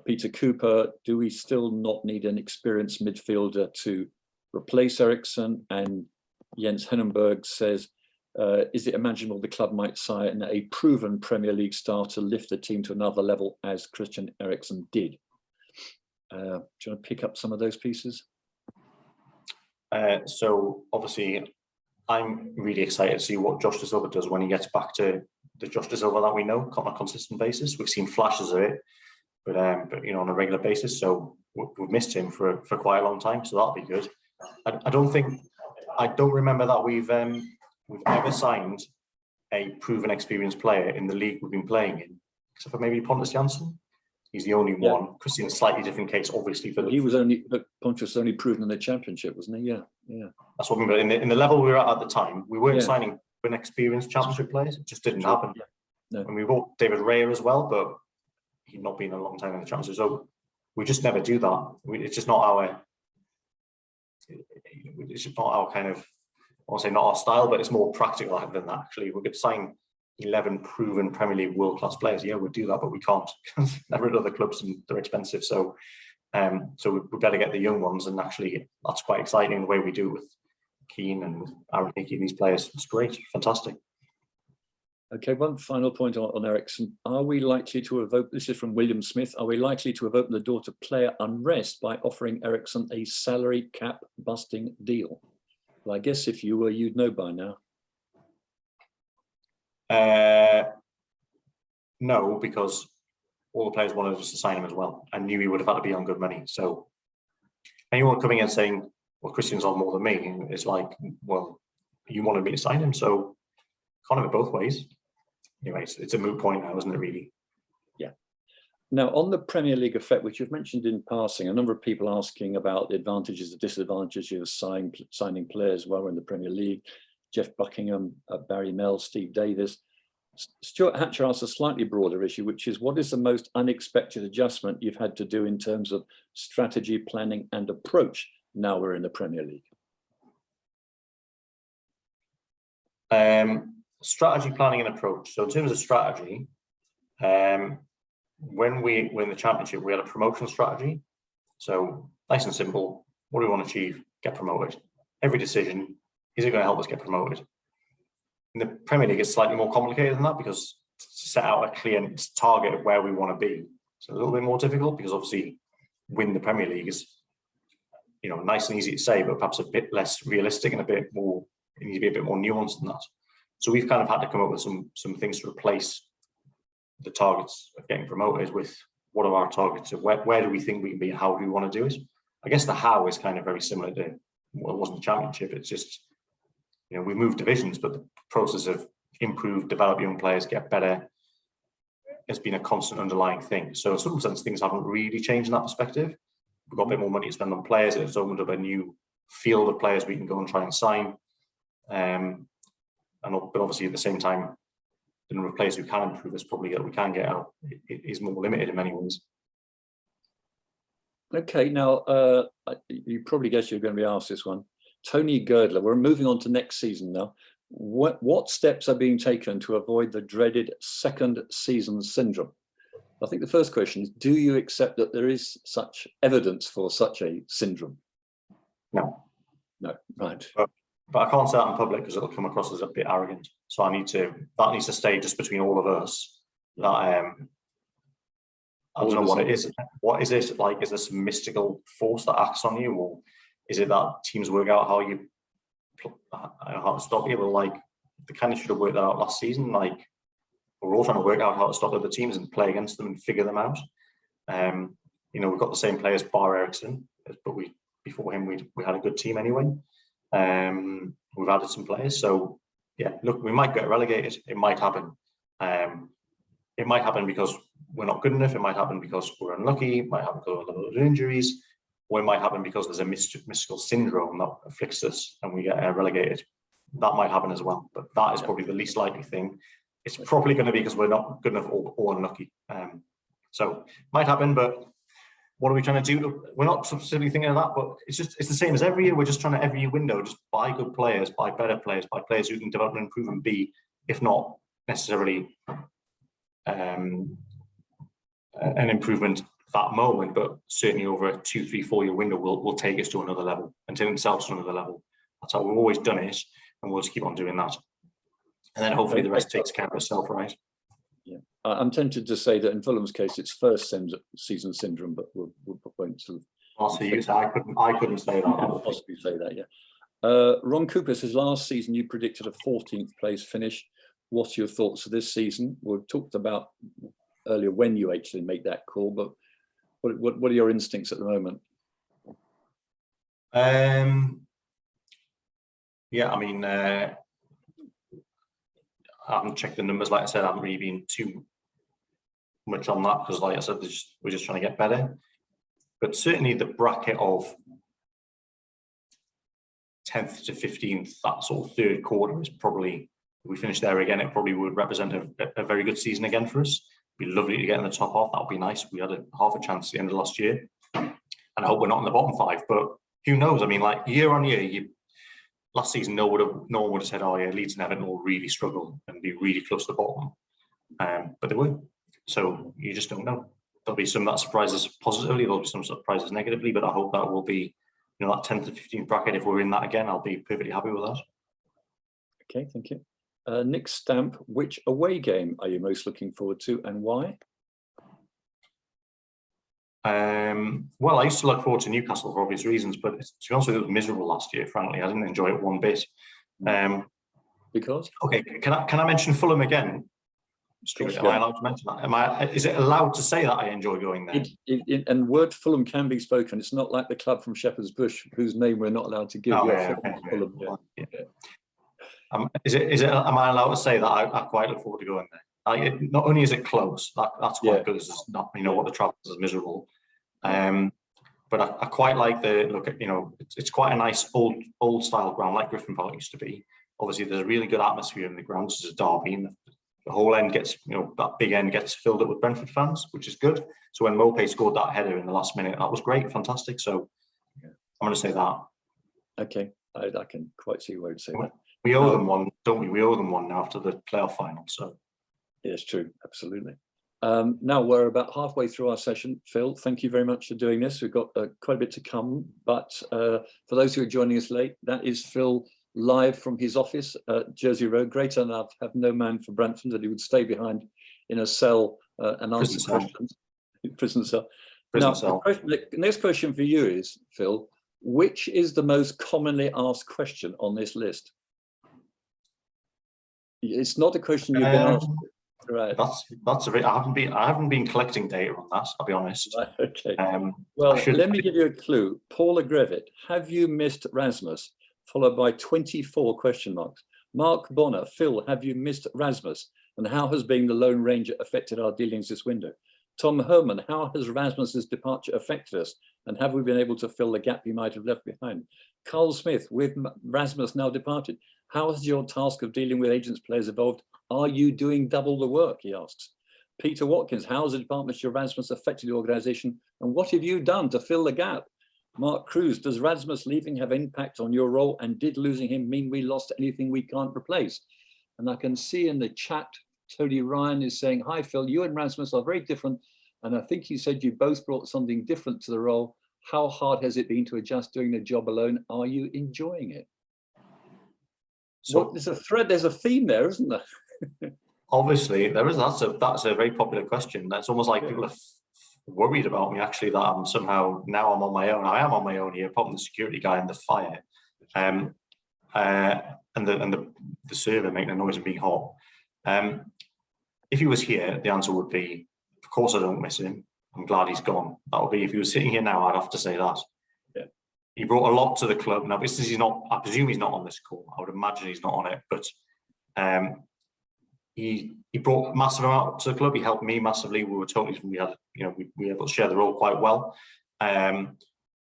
Peter Cooper, do we still not need an experienced midfielder to replace Eriksen? And Jens Hennenberg says, Is it imaginable the club might sign a proven Premier League star to lift the team to another level, as Christian Eriksen did? Do you want to pick up some of those pieces? So obviously, I'm really excited to see what Josh De Silva does when he gets back to the Josh De Silva that we know on a consistent basis. We've seen flashes of it, but you know, on a regular basis. So we've missed him for quite a long time. So that'll be good. I don't remember that we've ever signed a proven, experienced player in the league we've been playing in, except for maybe Pontus Jansson. He's the only one. Christian's a slightly different case, obviously. But Pontus was only proven in the Championship, wasn't he? Yeah. That's what we were in the level we were at the time. We weren't signing an experienced Championship players. It just didn't happen. Yeah. No. And we bought David Raya as well, but he'd not been a long time in the Championship, so we just never do that. It's just not our. It's just not our kind of. I won't say not our style, but it's more practical than that. Actually, we could sign 11 proven Premier League world-class players. Yeah, we'd do that, but we can't. Never at other clubs, and they're expensive. So, we better get the young ones, and actually, that's quite exciting the way we do it with Keane and with Aaron Hickey and these players. It's great, fantastic. Okay, one final point on Eriksen. Are we likely to evoke, this is from William Smith, are we likely to evoke the door to player unrest by offering Eriksen a salary cap busting deal? Well, I guess if you were, you'd know by now. No, because all the players wanted us to sign him as well. I knew he would have had to be on good money. So anyone coming in saying, well, Christian's on more than me, it's like, well, you wanted me to sign him, so can't have it both ways. Anyways, it's a moot point now, isn't it, really? Yeah. Now, on the Premier League effect, which you've mentioned in passing, a number of people asking about the advantages, the disadvantages of signing players while we're in the Premier League. Jeff Buckingham, Barry Mell, Steve Davis. Stuart Hatcher asks a slightly broader issue, which is, what is the most unexpected adjustment you've had to do in terms of strategy, planning and approach now we're in the Premier League? Strategy, planning and approach. So in terms of strategy, when we were in the Championship, we had a promotion strategy. So nice and simple. What do we want to achieve? Get promoted. Every decision, is it going to help us get promoted? In the Premier League, it's slightly more complicated than that, because to set out a clear target of where we want to be, it's a little bit more difficult, because obviously win the Premier League is, you know, nice and easy to say, but perhaps a bit less realistic and a bit more, it needs to be a bit more nuanced than that. So we've kind of had to come up with some things to replace the targets of getting promoted with what are our targets of where do we think we can be, how do we want to do it. I guess the how is kind of very similar to what wasn't the Championship. It's just, you know, we moved divisions, but the process of improve, develop young players, get better has been a constant underlying thing. So in some sense, things haven't really changed in that perspective. We've got a bit more money to spend on players. It's opened up a new field of players we can go and try and sign. But obviously at the same time, the number of players who can improve us probably that we can get out is more limited in many ways. Okay, now you probably guess you're going to be asked this one. Tony Girdler, we're moving on to next season now. What steps are being taken to avoid the dreaded second season syndrome? I think the first question is, do you accept that there is such evidence for such a syndrome? No. No, right. But I can't say that in public because it'll come across as a bit arrogant. So that needs to stay just between all of us. That I don't know what it is. What is this like? Is this some mystical force that acts on you, or is it that teams work out how to stop you? Well, like they kind of should have worked that out last season. Like we're all trying to work out how to stop other teams and play against them and figure them out. You know, we've got the same players, bar Eriksen, but before him we had a good team anyway. We've added some players, so yeah. Look, we might get relegated. It might happen. It might happen because we're not good enough. It might happen because we're unlucky. It might happen because of a lot of injuries, or it might happen because there's a mystical syndrome that afflicts us and we get relegated. That might happen as well, but that is probably the least likely thing. It's probably going to be because we're not good enough or unlucky. So it might happen, but what are we trying to do? We're not specifically thinking of that, but it's the same as every year. We're just trying to every window just buy good players, buy better players, buy players who can develop and improve and be, if not necessarily an improvement that moment, but certainly over a 2, 3, 4 year window will take us to another level and take themselves to another level. That's how we've always done it, and we'll just keep on doing that. and then hopefully the Okay. rest takes care of itself, right? Yeah, I'm tempted to say that in Fulham's case, it's first season syndrome, but we'll won't sort of Also, I couldn't say that. possibly say that. Yeah. Ron Cooper says last season you predicted a 14th place finish. What are your thoughts of this season? We've talked about earlier when you actually make that call, but what are your instincts at the moment? Yeah, I mean, I haven't checked the numbers. Like I said, I haven't really been too much on that because, like I said, we're just trying to get better. But certainly the bracket of 10th to 15th, that sort of third quarter is probably, if we finish there again, it probably would represent a very good season again for us. It'd be lovely to get in the top half. That would be nice. We had half a chance at the end of last year. And I hope we're not in the bottom 5, but who knows? I mean, like year on year, last season, no one would have said, oh yeah, Leeds and Everton will really struggle and be really close to the bottom. But they were. So you just don't know. There'll be some that surprises positively, there'll be some surprises negatively, but I hope that will be, you know, that 10th to 15th bracket. If we're in that again, I'll be perfectly happy with that. Okay, thank you. Nick Stamp, which away game are you most looking forward to and why? Well, I used to look forward to Newcastle for obvious reasons, but to be honest with you, it was miserable last year, frankly. I didn't enjoy it one bit. Because? Okay, can I mention Fulham again? Stewart, am I allowed to mention that? Is it allowed to say that I enjoy going there? And word Fulham can be spoken. It's not like the club from Shepherd's Bush, whose name we're not allowed to give. Oh, yeah, Fulham, yeah. Am I allowed to say that I quite look forward to going there? Not only is it close, that's quite good. It's not, you know, what the travel is miserable. But I quite like the look at, you know, it's quite a nice old style ground like Griffin Park used to be. Obviously, there's a really good atmosphere in the ground. This is a derby, and the whole end gets, you know, that big end gets filled up with Brentford fans, which is good. So when Mopé scored that header in the last minute, that was great, fantastic. So I'm going to say that. Okay, I can quite see where you'd say that. We owe them one, don't we? We owe them one now after the playoff final. So yeah, it's true, absolutely. Now we're about halfway through our session. Phil, thank you very much for doing this. We've got quite a bit to come, but for those who are joining us late, that is Phil live from his office at Jersey Road. Great enough to have no man for Brentford that he would stay behind in a cell and answer questions. Prison cell. Now, the next question for you is, Phil, which is the most commonly asked question on this list? It's not a question you've been asked. Right. That's a bit. I haven't been collecting data on that, I'll be honest. Right, okay. Well, let me give you a clue. Paula Grevitt, have you missed Rasmus? Followed by 24 question marks. Mark Bonner, Phil, have you missed Rasmus? And how has being the Lone Ranger affected our dealings this window? Tom Herman, how has Rasmus's departure affected us? And have we been able to fill the gap you might have left behind? Carl Smith, with Rasmus now departed, how has your task of dealing with agents players evolved? Are you doing double the work, he asks. Peter Watkins, how has the departure of Rasmus affected the organisation? And what have you done to fill the gap? Mark Cruz, does Rasmus leaving have impact on your role? And did losing him mean we lost anything we can't replace? And I can see in the chat, Tony Ryan is saying, hi, Phil, you and Rasmus are very different. And I think he said you both brought something different to the role. How hard has it been to adjust doing the job alone? Are you enjoying it? So there's a thread, there's a theme there, isn't there? Obviously, there is. That's a very popular question. That's almost like people are worried about me, actually, that I'm somehow, now I'm on my own. I am on my own here, apart from the security guy and the fire. And the server making a noise and being hot. If he was here, the answer would be, of course I don't miss him. I'm glad he's gone. That would be, if he was sitting here now, I'd have to say that. Yeah. He brought a lot to the club. Now, this is, he's not, I presume he's not on this call. I would imagine he's not on it, but he brought massive amount to the club. He helped me massively. We were totally, we had, you know, we were able to share the role quite well.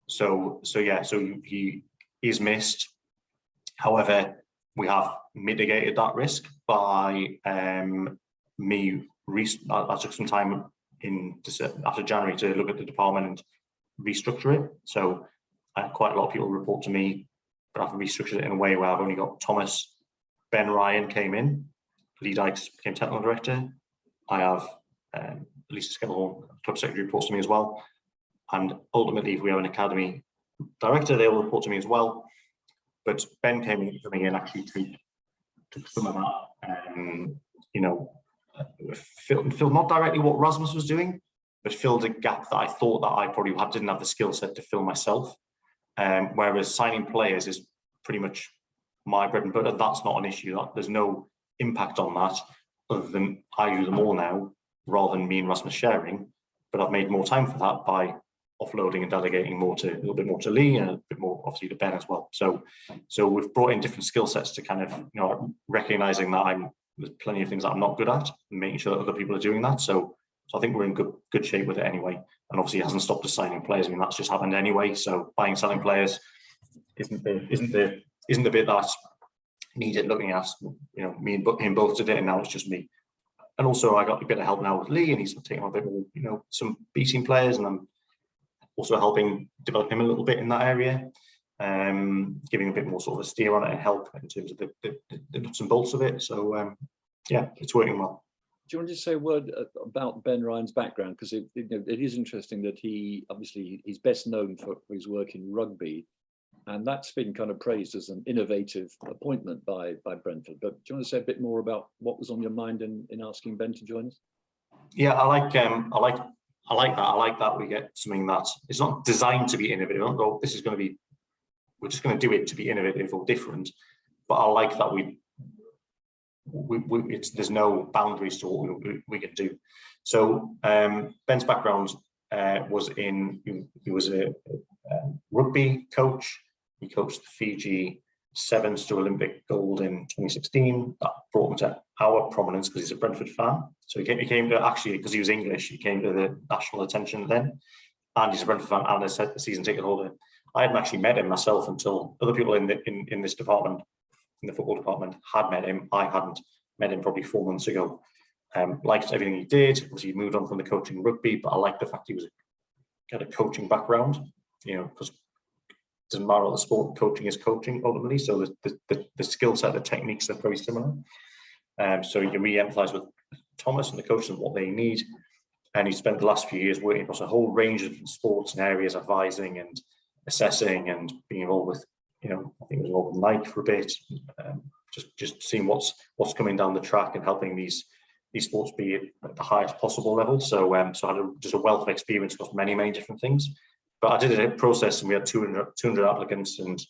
So he is missed. However, we have mitigated that risk by I took some time after January to look at the department and restructure it. So quite a lot of people report to me, but I've restructured it in a way where I've only got Thomas, Ben Ryan came in, Lee Dykes became technical director. I have Lisa Skellhorn, club secretary, reports to me as well. And ultimately, if we have an academy director, they will report to me as well. But Ben came in and actually take took some of that, you know, filled not directly what Rasmus was doing, but filled a gap that I thought that I probably didn't have the skill set to fill myself. Whereas signing players is pretty much my bread and butter. That's not an issue. There's no impact on that other than I do them all now rather than me and Rasmus sharing. But I've made more time for that by offloading and delegating a little bit more to Lee and a bit more obviously to Ben as well. So we've brought in different skill sets to kind of, you know, recognizing that there's plenty of things that I'm not good at and making sure that other people are doing that. So I think we're in good shape with it anyway. And obviously it hasn't stopped us signing players. I mean, that's just happened anyway. So buying, selling players isn't the bit that's needed looking at. You know, me and him both today, and now it's just me. And also I got a bit of help now with Lee, and he's taking on a bit more, you know, some B team players, and I'm also helping develop him a little bit in that area, giving a bit more sort of a steer on it and help in terms of the nuts and bolts of it. So yeah, it's working well. Do you want to just say a word about Ben Ryan's background? Because it is interesting that he's best known for his work in rugby, and that's been kind of praised as an innovative appointment by Brentford. But do you want to say a bit more about what was on your mind in asking Ben to join us? Yeah, I like that. I like that we get something that it's not designed to be innovative. I don't go, this is going to be, we're just going to do it to be innovative or different. But I like that there's no boundaries to what we can do. So Ben's background was he was a rugby coach. He coached the Fiji Sevens to Olympic gold in 2016. That brought him to our prominence because he's a Brentford fan. So he came to, actually, because he was English, he came to the national attention then. And he's a Brentford fan and a season ticket holder. I hadn't actually met him myself until other people in this department, in the football department, had met him. I hadn't met him probably 4 months ago. Liked everything he did. Obviously, he moved on from the coaching rugby, but I liked the fact he had a coaching background, you know, because it doesn't matter what the sport, coaching is coaching ultimately. So the skill set, the techniques are very similar. So you can really empathise with Thomas and the coaches and what they need. And he spent the last few years working across a whole range of sports and areas, advising and assessing and being involved with, you know, I think he was involved with Nike for a bit, just seeing what's coming down the track and helping these sports be at the highest possible level. So I had just a wealth of experience across many different things. But I did a process and we had 200 applicants and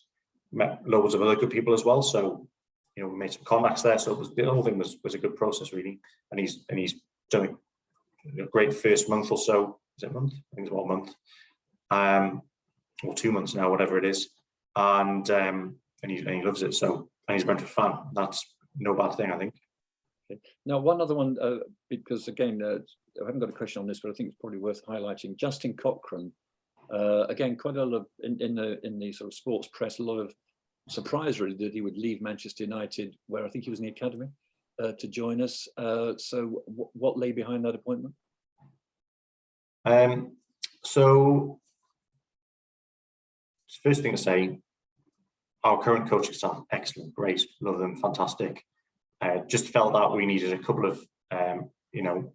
met loads of other good people as well. So, you know, we made some contacts there. So the whole thing was a good process really. And he's done a great first month or so. Is it a month? I think it's about a month. Or 2 months now, whatever it is. And he loves it. So, and he's a Brentford fan. That's no bad thing, I think. Okay. Now, one other one, because again, I haven't got a question on this, but I think it's probably worth highlighting. Justin Cochran, again, quite a lot of in the sort of sports press, a lot of surprise really that he would leave Manchester United, where I think he was in the academy, to join us. So, what lay behind that appointment? So, first thing to say, our current coaching staff, excellent, great, love them, fantastic. Just felt that we needed a couple of, you know,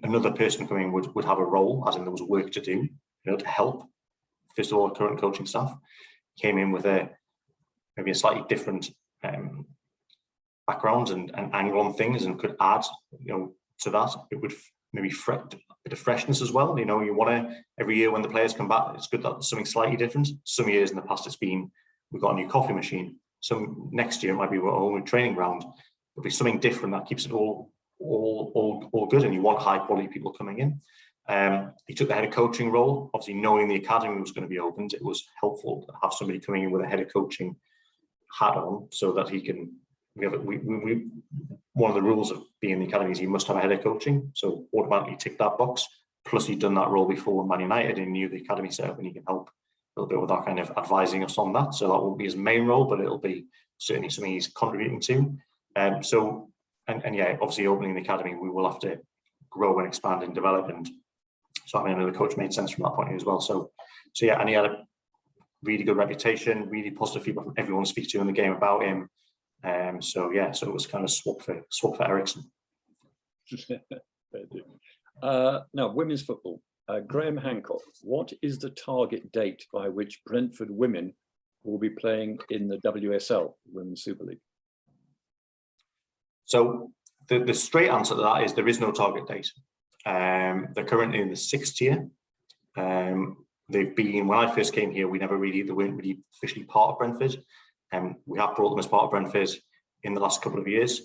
another person coming would have a role, as in there was work to do, you know, to help. First of all, current coaching staff came in with maybe a slightly different background and angle on things, and could add, you know, to that. It would maybe a bit of freshness as well. You know, you want to, every year when the players come back, it's good that there's something slightly different. Some years in the past, it's been, we've got a new coffee machine. Some next year it might be a whole new training ground. It'll be something different that keeps it all good, and you want high quality people coming in. He took the head of coaching role. Obviously, knowing the academy was going to be opened, it was helpful to have somebody coming in with a head of coaching hat on, so that he can. One of the rules of being in the academy is you must have a head of coaching. So automatically tick that box. Plus, he'd done that role before in Man United and knew the academy setup, and he can help a little bit with that kind of advising us on that. So that won't be his main role, but it'll be certainly something he's contributing to. And yeah, obviously opening the academy, we will have to grow and expand and develop, and so having another coach made sense from that point of view as well. So yeah, and he had a really good reputation, really positive feedback from everyone speaks to in the game about him. So yeah, so it was kind of swap for Ericsson. Now, women's football. Graham Hancock, what is the target date by which Brentford women will be playing in the WSL, Women's Super League? So the straight answer to that is there is no target date. They're currently in the 6th tier. They've been, when I first came here, they weren't really officially part of Brentford. We have brought them as part of Brentford in the last couple of years.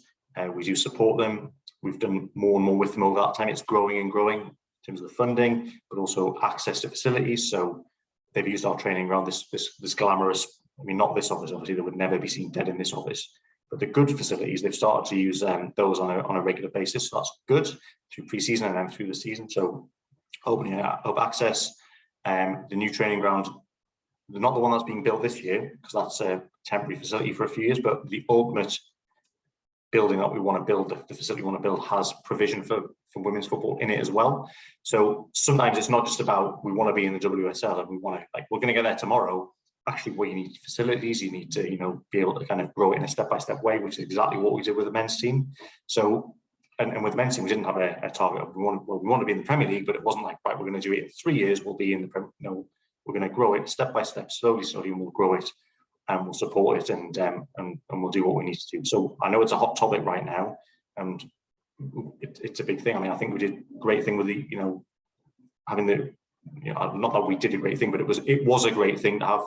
We do support them. We've done more and more with them over that time. It's growing and growing in terms of the funding, but also access to facilities. So they've used our training ground, this glamorous, I mean, not this office, obviously, they would never be seen dead in this office, but the good facilities, they've started to use those on a regular basis. So that's good through pre-season and then through the season. So opening up access, the new training ground, they're not the one that's being built this year because that's a temporary facility for a few years, but the ultimate building that we want to build, the facility we want to build, has provision for women's football in it as well. So sometimes it's not just about we want to be in the WSL and we want to, like, we're going to get there tomorrow. Actually, what you need facilities, you need to, be able to kind of grow it in a step-by-step way, which is exactly what we did with the men's team. So, and with the men's team, we didn't have a target. We want to be in the Premier League, but it wasn't like, right, we're going to do it in 3 years. We'll be in the Premier. No, we're going to grow it step by step, slowly, and we'll grow it, and we'll support it, and we'll do what we need to do. So I know it's a hot topic right now, and it's a big thing. I mean, I think we did a great thing with the, having the, not that we did a great thing, but it was a great thing to have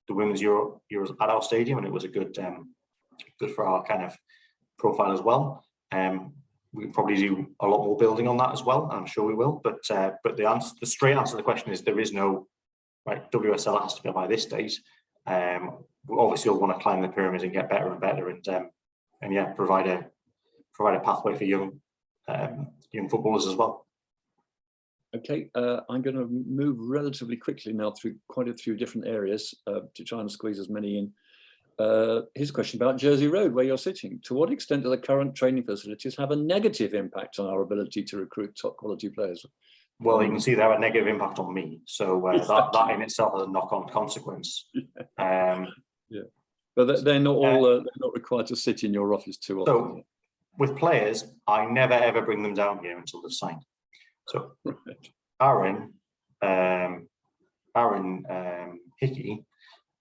the Women's Euros at our stadium, and it was a good for our kind of profile as well. We can probably do a lot more building on that as well, and I'm sure we will. But the straight answer to the question is there is no right WSL has to be by this date. We obviously all want to climb the pyramid and get better and better, and yeah, provide a pathway for young footballers as well. Okay, I'm going to move relatively quickly now through quite a few different areas to try and squeeze as many in. Here's a question about Jersey Road, where you're sitting. To what extent do the current training facilities have a negative impact on our ability to recruit top quality players? Well, you can see they have a negative impact on me. So that in itself has a knock-on consequence. Yeah, but they're not all they're not required to sit in your office too often. So with players, I never ever bring them down here until they've signed. So Aaron Hickey,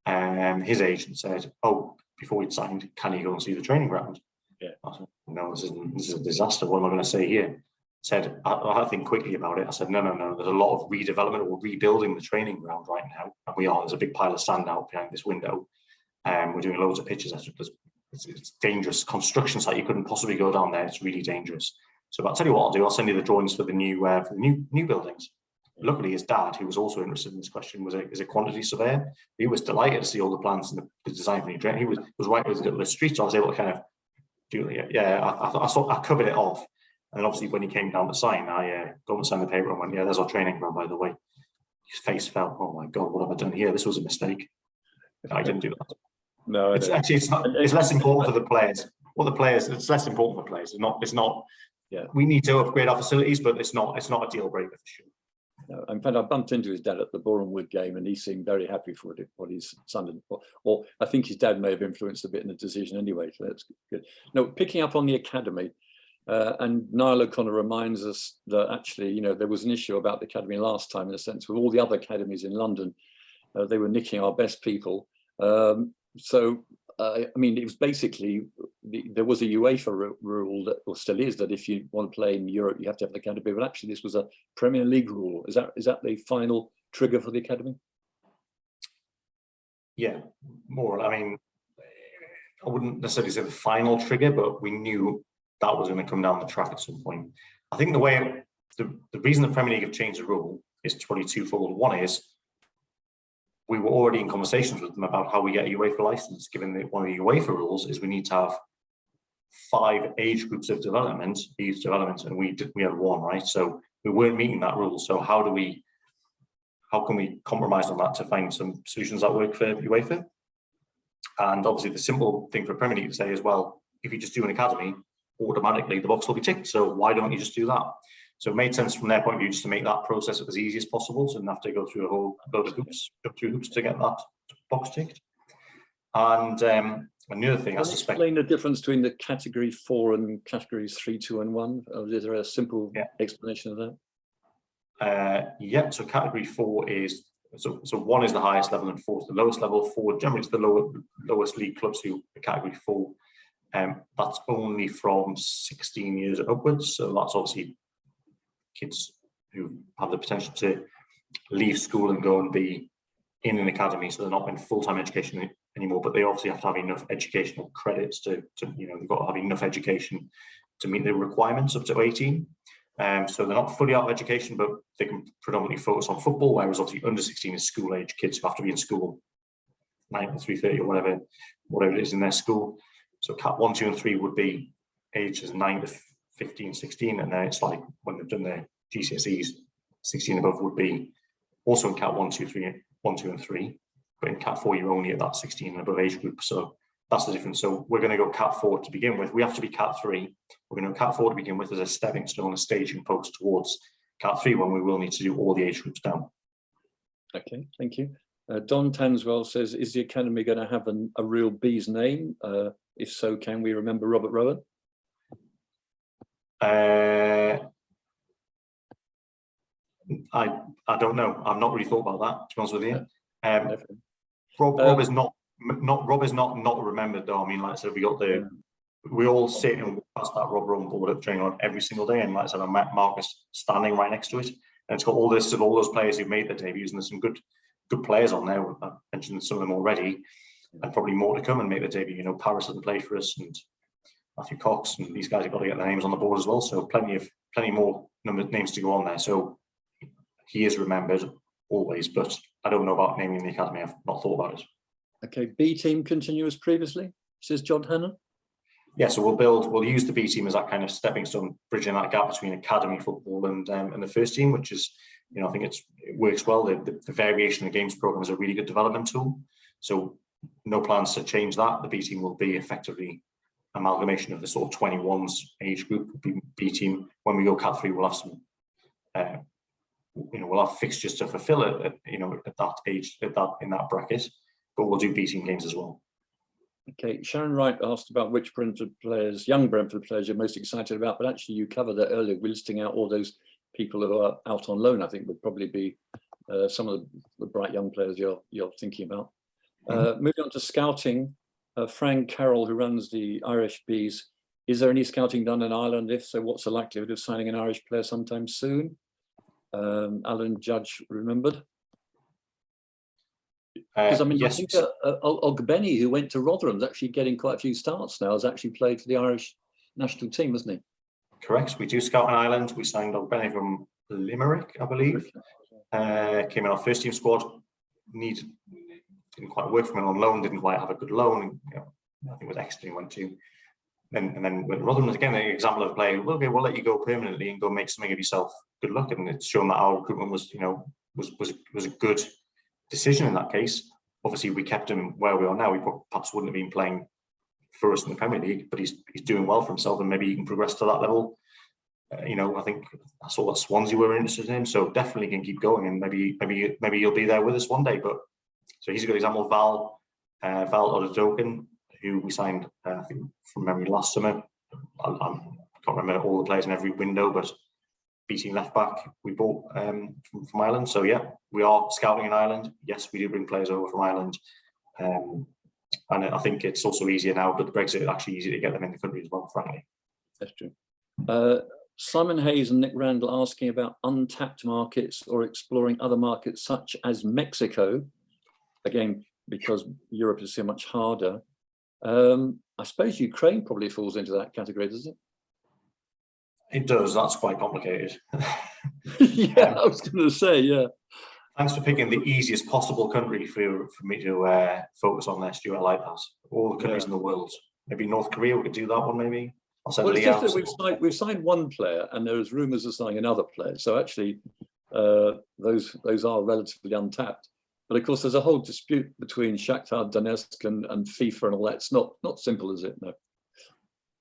his agent said, "Oh, before we'd signed, can you go and see the training ground?" Yeah. I said, "No, this is a disaster. What am I going to say here?" Said, I had to think quickly about it. I said, no. There's a lot of redevelopment or rebuilding the training ground right now, and there's a big pile of sand out behind this window. We're doing loads of pitches. It's dangerous construction site. You couldn't possibly go down there. It's really dangerous. So I'll tell you what I'll do. I'll send you the drawings for the new buildings. Luckily, his dad, who was also interested in this question, is a quantity surveyor. He was delighted to see all the plans and the design for the new train. He was right with the street, so I was able to kind of do it. Yeah, I covered it off. And then obviously when he came down to sign, I got him to sign the paper and went, "Yeah, there's our training ground, by the way." His face fell. "Oh my God, what have I done here? This was a mistake." I didn't do that. No, it's less important for the players. It's less important for players. It's not. Yeah, we need to upgrade our facilities, but it's not a deal breaker for sure. No, in fact, I bumped into his dad at the Boreham Wood game, and he seemed very happy for what his son did. Or I think his dad may have influenced a bit in the decision anyway. So that's good. No, picking up on the academy. And Niall O'Connor reminds us that actually, there was an issue about the academy last time, in a sense, with all the other academies in London, they were nicking our best people. I mean, it was basically, there was a UEFA rule that, or still is, that if you want to play in Europe, you have to have the academy. But actually, this was a Premier League rule. Is that the final trigger for the academy? Yeah, more. I mean, I wouldn't necessarily say the final trigger, but we knew that was going to come down the track at some point. I think the reason the Premier League have changed the rule is probably twofold. One is we were already in conversations with them about how we get a UEFA license, given that one of the UEFA rules is we need to have 5 age groups of youth development, and we had 1, right? So we weren't meeting that rule. So how can we compromise on that to find some solutions that work for UEFA? And obviously the simple thing for Premier League to say is, well, if you just do an academy, automatically the box will be ticked. So why don't you just do that? So it made sense from their point of view just to make that process as easy as possible, so you don't have to go through a whole load of hoops, to get that box ticked. And another thing, I suspect. Explain the difference between the category 4 and categories 3, 2, and 1. Is there a simple explanation of that? Yeah. So category 4 is so 1 is the highest level and 4 is the lowest level. 4 generally is the lowest league clubs who are category 4. That's only from 16 years upwards. So that's obviously kids who have the potential to leave school and go and be in an academy. So they're not in full-time education anymore, but they obviously have to have enough educational credits to they've got to have enough education to meet the requirements up to 18. So they're not fully out of education, but they can predominantly focus on football, whereas obviously under 16 is school age kids who have to be in school 9 to 3:30 or whatever it is in their school. So Cat 1, 2 and 3 would be ages 9 to 15, 16, and then it's like when they've done their GCSEs, 16 above would be also in Cat 1, 2, 3, 1, 2 and 3, but in Cat 4 you're only at that 16 and above age group. So that's the difference. So we're going to go Cat 4 to begin with. We have to be Cat 3. We're going to go Cat 4 to begin with as a stepping stone, a staging post towards Cat 3 when we will need to do all the age groups down. Okay, thank you. Don Tanswell says, is the academy going to have a real B's name? If so, can we remember Robert Rowan? I don't know. I've not really thought about that, to be honest with you. Rob is not remembered though. I mean, like I said, we all sit and walk past that Rob Rowan board at training on every single day, and like I said, Marcus standing right next to it, and it's got all this of all those players who've made their debuts, and there's some good players on there. I mentioned some of them already, and probably more to come and make their debut. You know, Purvis hasn't played for us, and Matthew Cox, and these guys have got to get their names on the board as well. So plenty more names to go on there. So he is remembered always, but I don't know about naming the academy. I've not thought about it. Okay, B team continue as previously, says John Hannon. Yeah, so we'll use the B team as that kind of stepping stone, bridging that gap between academy football and the first team, which is, you know, I think it works well. The variation of the games program is a really good development tool. So no plans to change that. The B team will be effectively amalgamation of the sort of 21s age group. Will be B team. When we go Cat 3, we'll have some, we'll have fixtures to fulfill it, at that age, in that bracket. But we'll do B team games as well. Okay, Sharon Wright asked about which Brentford players, young Brentford players, you're most excited about, but actually you covered that earlier. We're listing out all those people who are out on loan. I think would probably be some of the bright young players you're thinking about. Moving on to scouting, Frank Carroll, who runs the Irish Bees, is there any scouting done in Ireland? If so, what's the likelihood of signing an Irish player sometime soon? Alan Judge remembered. Because I mean, yes. I think Ogbeni, who went to Rotherham, is actually getting quite a few starts now. Has actually played for the Irish national team, hasn't he? Correct. We do scout in Ireland. We signed Ogbeni from Limerick, I believe. Came in our first team squad. Didn't quite work for him on loan. Didn't quite have a good loan. I think it was Exeter he went to. And then with Rotherham, again, an example of a player. Okay, we'll let you go permanently and go make something of yourself. Good luck. And it's shown that our recruitment was a good decision in that case. Obviously, we kept him where we are now. We perhaps wouldn't have been playing for us in the Premier League, but he's doing well for himself, and maybe he can progress to that level. I think I saw that Swansea were interested in him, so definitely can keep going, and maybe he'll be there with us one day. But so he's a good example. Val Ododokin, who we signed, I think from memory last summer. I can't remember all the players in every window, but beating left back we bought from Ireland. So yeah, we are scouting in Ireland. Yes, we do bring players over from Ireland, and I think it's also easier now. But the Brexit is actually easier to get them in the country as well. Frankly, that's true. Simon Hayes and Nick Randall asking about untapped markets or exploring other markets such as Mexico. Again, because Europe is so much harder. I suppose Ukraine probably falls into that category, does it? It does. That's quite complicated. Yeah, I was going to say, yeah. Thanks for picking the easiest possible country for me to focus on there, Stuart. I like that. All the countries in the world. Maybe North Korea, we could do that one, maybe. Well, it's just that we've signed one player and there's rumours of signing another player. So actually, those are relatively untapped. But of course, there's a whole dispute between Shakhtar Donetsk and FIFA and all that. It's not simple, is it? No.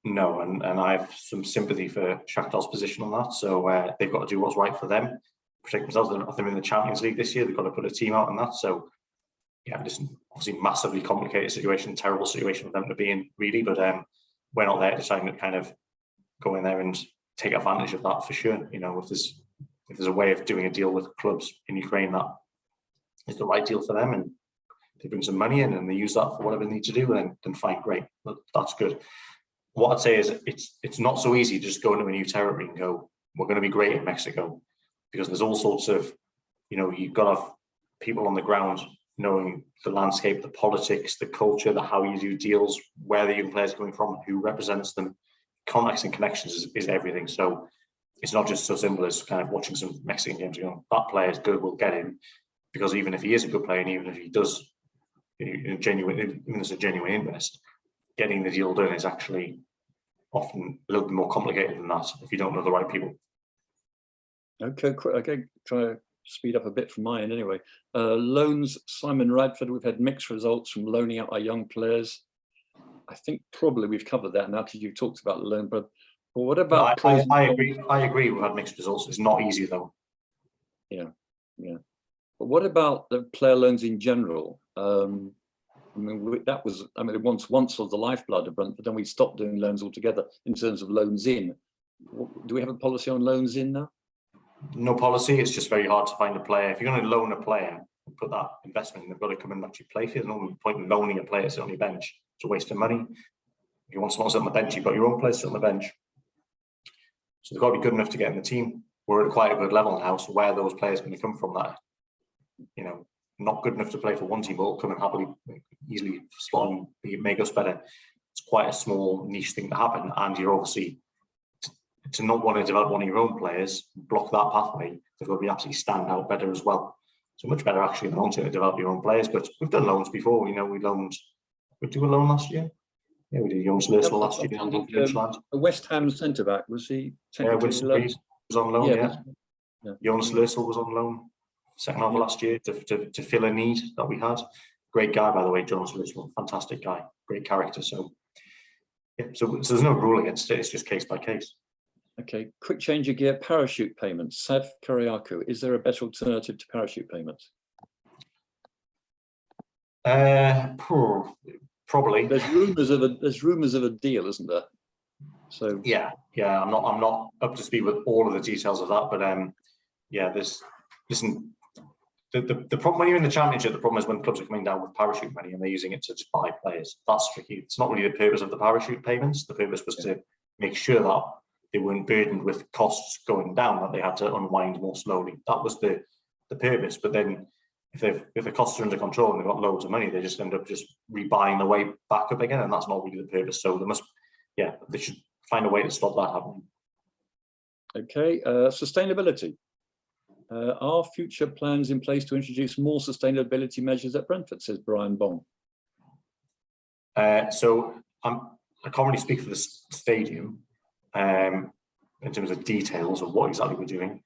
No, and I have some sympathy for Shakhtar's position on that. So they've got to do what's right for them, protect themselves. They're in the Champions League this year. They've got to put a team out on that. So yeah, it's obviously massively complicated situation, terrible situation for them to be in, really. But we're not there deciding to kind of go in there and take advantage of that for sure. If there's a way of doing a deal with clubs in Ukraine that is the right deal for them, and they bring some money in and they use that for whatever they need to do, then fine, great, that's good. what I'd say is it's not so easy to just go into a new territory and go, we're going to be great in Mexico, because there's all sorts of, you've got to have people on the ground knowing the landscape, the politics, the culture, the how you do deals, where the young players are coming from, who represents them. Contacts and connections is everything. So it's not just so simple as kind of watching some Mexican games and going, that player is good, we'll get him. Because even if he is a good player, and even if he does, even there's a genuine interest, getting the deal done is actually often a little bit more complicated than that if you don't know the right people. Okay, try to speed up a bit from my end anyway. Loans, Simon Radford, we've had mixed results from loaning out our young players. I think probably we've covered that now because you've talked about the loan, but what about... I agree we've had mixed results. It's not easy though. Yeah. But what about the player loans in general? It once was the lifeblood of Brentford, then we stopped doing loans altogether in terms of loans in. Do we have a policy on loans in now? No policy. It's just very hard to find a player. If you're going to loan a player and put that investment in, they've got to come and actually play for you. There's no point in loaning a player sit on your bench. It's a waste of money. If you want someone to sit on the bench, you've got your own players sit on the bench. So they've got to be good enough to get in the team. We're at quite a good level now, so where are those players going to come from that, not good enough to play for one team, but come and happily, easily slot and make us better? It's quite a small niche thing to happen, and you're obviously, to not want to develop one of your own players, block that pathway, they've got to be absolutely stand out better as well. So much better actually than wanting to develop your own players. But we've done loans before. We did a loan last year. Yeah, we did Jonas Lersel last year. A West Ham centre back, was he? Yeah, Winston Reid was on loan. Yeah. Jonas Lersel was on loan second half of last year to fill a need that we had. Great guy, by the way, Jonas Lersel, fantastic guy, great character. So there's no rule against it. It's just case by case. Okay, quick change of gear. Parachute payments. Sav Kariakou, is there a better alternative to parachute payments? Probably. There's rumours of a deal, isn't there? So yeah. I'm not up to speed with all of the details of that, but the problem when you're in the Championship, the problem is when clubs are coming down with parachute money and they're using it to just buy players. That's tricky. It's not really the purpose of the parachute payments. The purpose was to make sure that they weren't burdened with costs going down, that they had to unwind more slowly. That was the purpose. But then if the costs are under control and they've got loads of money, they just end up just rebuying the way back up again, and that's not really the purpose. So they should find a way to stop that happening. Okay, sustainability. Are future plans in place to introduce more sustainability measures at Brentford, says Brian Bong. So I can't really speak for the stadium in terms of details of what exactly we're doing.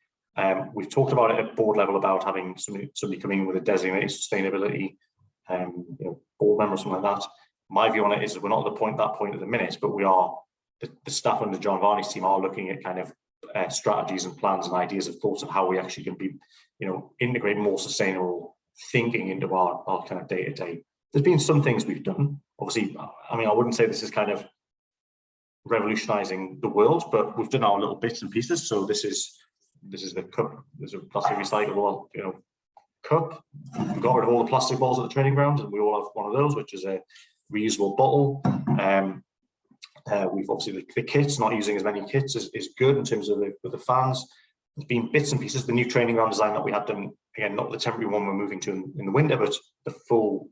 We've talked about it at board level about having somebody coming in with a designated sustainability board member or something like that. My view on it is that we're not at that point at the minute, but we are, the staff under John Varney's team are looking at kind of strategies and plans and ideas of thoughts of how we actually can be, integrate more sustainable thinking into our kind of day-to-day. There's been some things we've done. Obviously, I wouldn't say this is kind of revolutionizing the world, but we've done our little bits and pieces. So this is the cup. There's a plastic recyclable, cup. We've got rid of all the plastic balls at the training ground, and we all have one of those, which is a reusable bottle. We've obviously the kits, not using as many kits is good in terms of the fans. There's been bits and pieces. The new training ground design that we had done, again, not the temporary one we're moving to in the winter, but the full,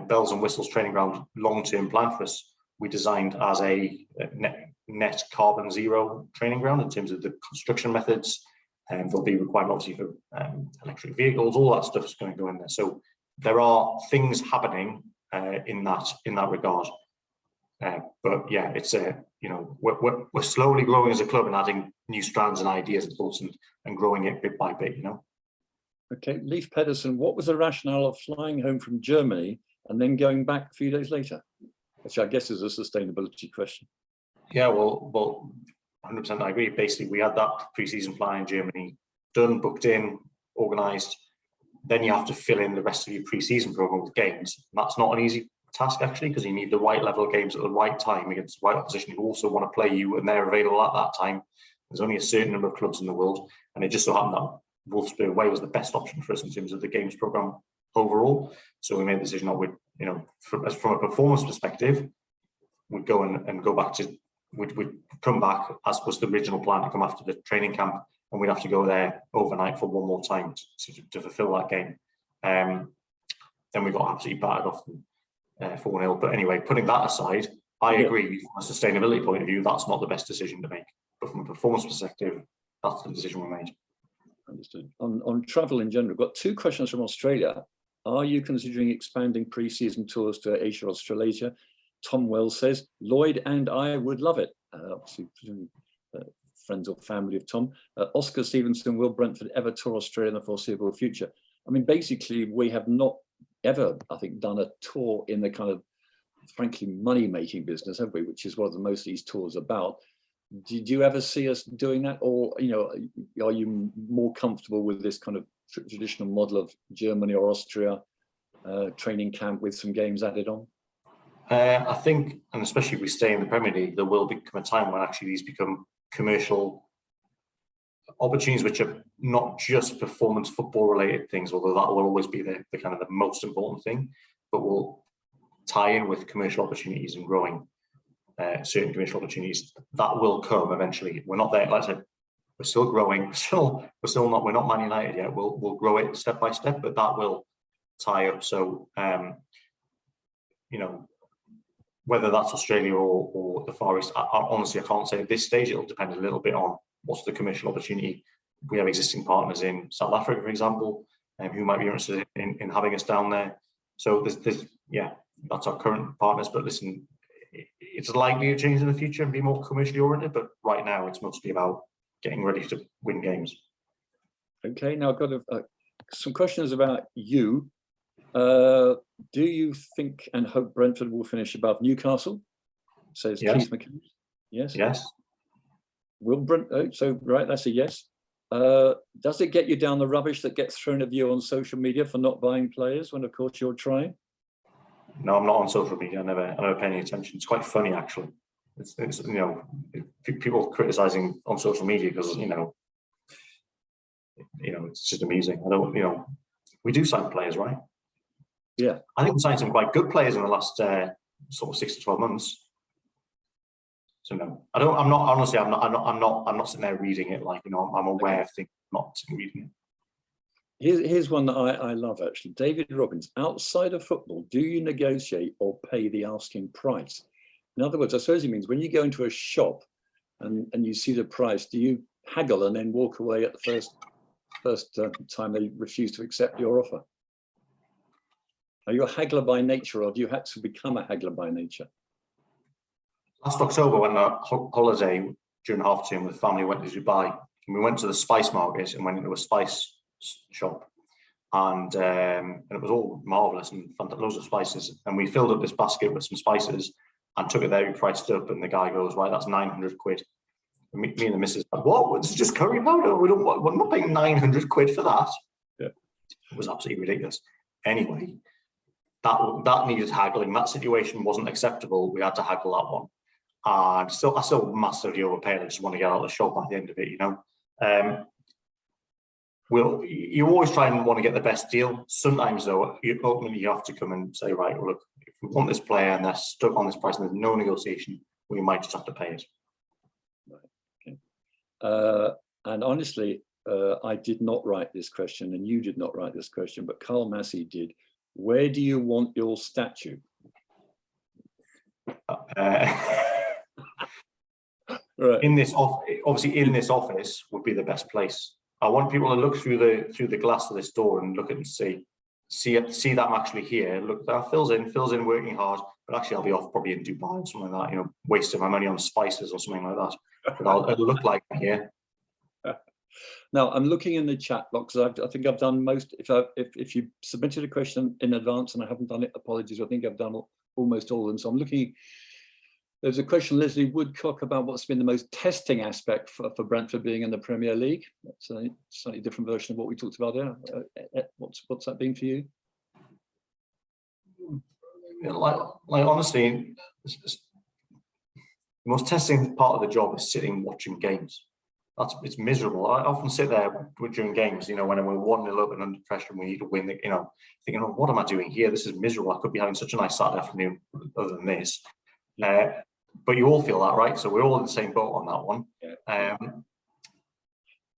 bells and whistles training ground long-term plan for us. We designed as a net carbon zero training ground in terms of the construction methods, and there'll be requirement obviously for electric vehicles. All that stuff is going to go in there. So there are things happening in that regard. But yeah, it's we're slowly growing as a club and adding new strands and ideas and thoughts and growing it bit by bit. Okay, Leif Pedersen, what was the rationale of flying home from Germany and then going back a few days later? Which I guess is a sustainability question. Yeah, well, 100% I agree. Basically, we had that pre-season fly in Germany done, booked in, organised. Then you have to fill in the rest of your pre-season programme with games. And that's not an easy task, actually, because you need the right level of games at the right time against the right opposition who also want to play you, and they're available at that time. There's only a certain number of clubs in the world, and it just so happened that Wolfsburg away was the best option for us in terms of the games programme overall. So we made the decision that from a performance perspective, we'd go and go back to, we'd come back, as was the original plan, to come after the training camp, and we'd have to go there overnight for one more time to fulfill that game. Then we got absolutely battered off 4-0. But anyway, putting that aside, I agree from a sustainability point of view, that's not the best decision to make. But from a performance perspective, that's the decision we made. Understood. On travel in general, we've got 2 questions from Australia. Are you considering expanding pre-season tours to Asia, Australasia? Tom Wells says, Lloyd and I would love it. Obviously, friends or family of Tom. Oscar Stevenson, will Brentford ever tour Australia in the foreseeable future? I mean, basically, we have not ever, I think, done a tour in the kind of, frankly, money-making business, have we? Which is what most of these tours are about. Did you ever see us doing that? Or, you know, are you more comfortable with this kind of traditional model of Germany or Austria training camp with some games added on? I think, and especially if we stay in the Premier League, there will become a time when actually these become commercial opportunities, which are not just performance football related things, although that will always be the kind of the most important thing, but will tie in with commercial opportunities and growing certain commercial opportunities. That will come eventually. We're not there, like I said, we're still growing. We're not Man United yet. We'll grow it step by step, but that will tie up. So, you know, whether that's Australia or the Far East, honestly, I can't say at this stage. It'll depend a little bit on what's the commercial opportunity. We have existing partners in South Africa, for example, who might be interested in having us down there. So there's that's our current partners. But listen, it's likely to change in the future and be more commercially oriented. But right now, it's mostly about getting ready to win games. Okay, now I've got some questions about you. Do you think and hope Brentford will finish above Newcastle? Says Keith McKinnon. Yes. Yes. Will Brent? Oh, so right, that's a yes. Does it get you down the rubbish that gets thrown at you on social media for not buying players when, of course, you're trying? No, I'm not on social media. I never pay any attention. It's quite funny, actually. It's you know, people criticizing on social media because you know it's just amusing. I don't, we do sign players, right? Yeah, I think we signed some quite good players in the last sort of 6 to 12 months. So no, I don't. I'm not honestly. I'm not sitting there reading it like I'm aware of things. I'm not reading it. Here's one that I love actually. David Robbins. Outside of football, do you negotiate or pay the asking price? In other words, I suppose he means when you go into a shop and you see the price, do you haggle and then walk away at the first time they refuse to accept your offer? Are you a haggler by nature, or do you have to become a haggler by nature? Last October, when on holiday during half term with family, went to Dubai, and we went to the spice market and went into a spice shop, and it was all marvelous and loads of spices. And we filled up this basket with some spices and took it there. We priced it up, and the guy goes, "Right, that's 900 quid." And me and the missus, what? This is just curry powder. We're not paying 900 quid for that. Yeah, it was absolutely ridiculous. Anyway. That needed haggling. That situation wasn't acceptable. We had to haggle that one. And I still massively overpaid. I just want to get out of the shop at the end of it, you always try and want to get the best deal. Sometimes, though, ultimately you have to come and say, right, well, look, if we want this player and they're stuck on this price and there's no negotiation, we might just have to pay it. Right. Okay. And honestly, I did not write this question, and you did not write this question, but Carl Massey did. Where do you want your statue? Right. In this obviously in this office would be the best place. I want people to look through the glass of this door and look at and see that I'm actually here. Look, that fills in working hard, but actually I'll be off probably in Dubai or something like that, wasting my money on spices or something like that. But it'll look like I'm here. Now I'm looking in the chat box. I think I've done most. If you submitted a question in advance and I haven't done it, apologies. I think I've done almost all of them. So I'm looking. There's a question, Leslie Woodcock, about what's been the most testing aspect for Brentford being in the Premier League. That's a slightly different version of what we talked about there. What's that been for you? Like honestly, the most testing part of the job is sitting watching games. It's miserable. I often sit there during games, when we're 1-0 up and under pressure and we need to win, thinking, oh, what am I doing here? This is miserable. I could be having such a nice Saturday afternoon other than this. But you all feel that, right? So we're all in the same boat on that one. Yeah.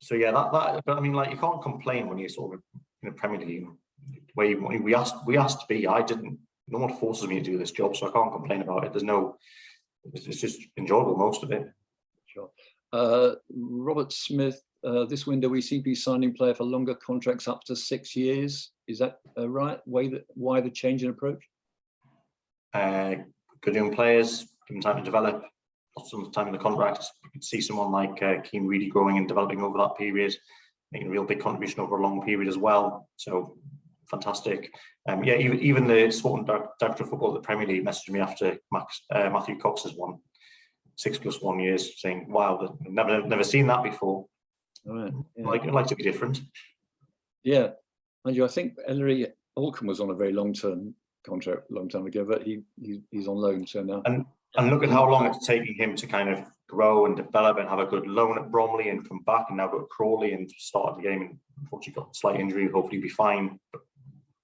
So yeah, that. But I mean, like, you can't complain when you're sort of in a Premier League where we asked to be. I didn't. No one forces me to do this job, so I can't complain about it. It's just enjoyable, most of it. Sure. Robert Smith, this window we seem to be signing player for longer contracts up to 6 years. Is that right? Why the change in approach? Good young players, give them time to develop. Lots of time in the contracts. You could see someone like Keane really growing and developing over that period, making a real big contribution over a long period as well. So fantastic. Yeah, even the sporting director of football at the Premier League messaged me after Matthew Cox's one, 6+1 years, saying, "Wow, never seen that before." All right. Yeah. I'd like to be different. Yeah, Andrew, I think Ellery Olcombe was on a very long-term contract a long time ago, but he's on loan, so now. And look at how long it's taking him to kind of grow and develop and have a good loan at Bromley and come back, and now go to Crawley and start the game. And unfortunately got a slight injury, hopefully he'll be fine. But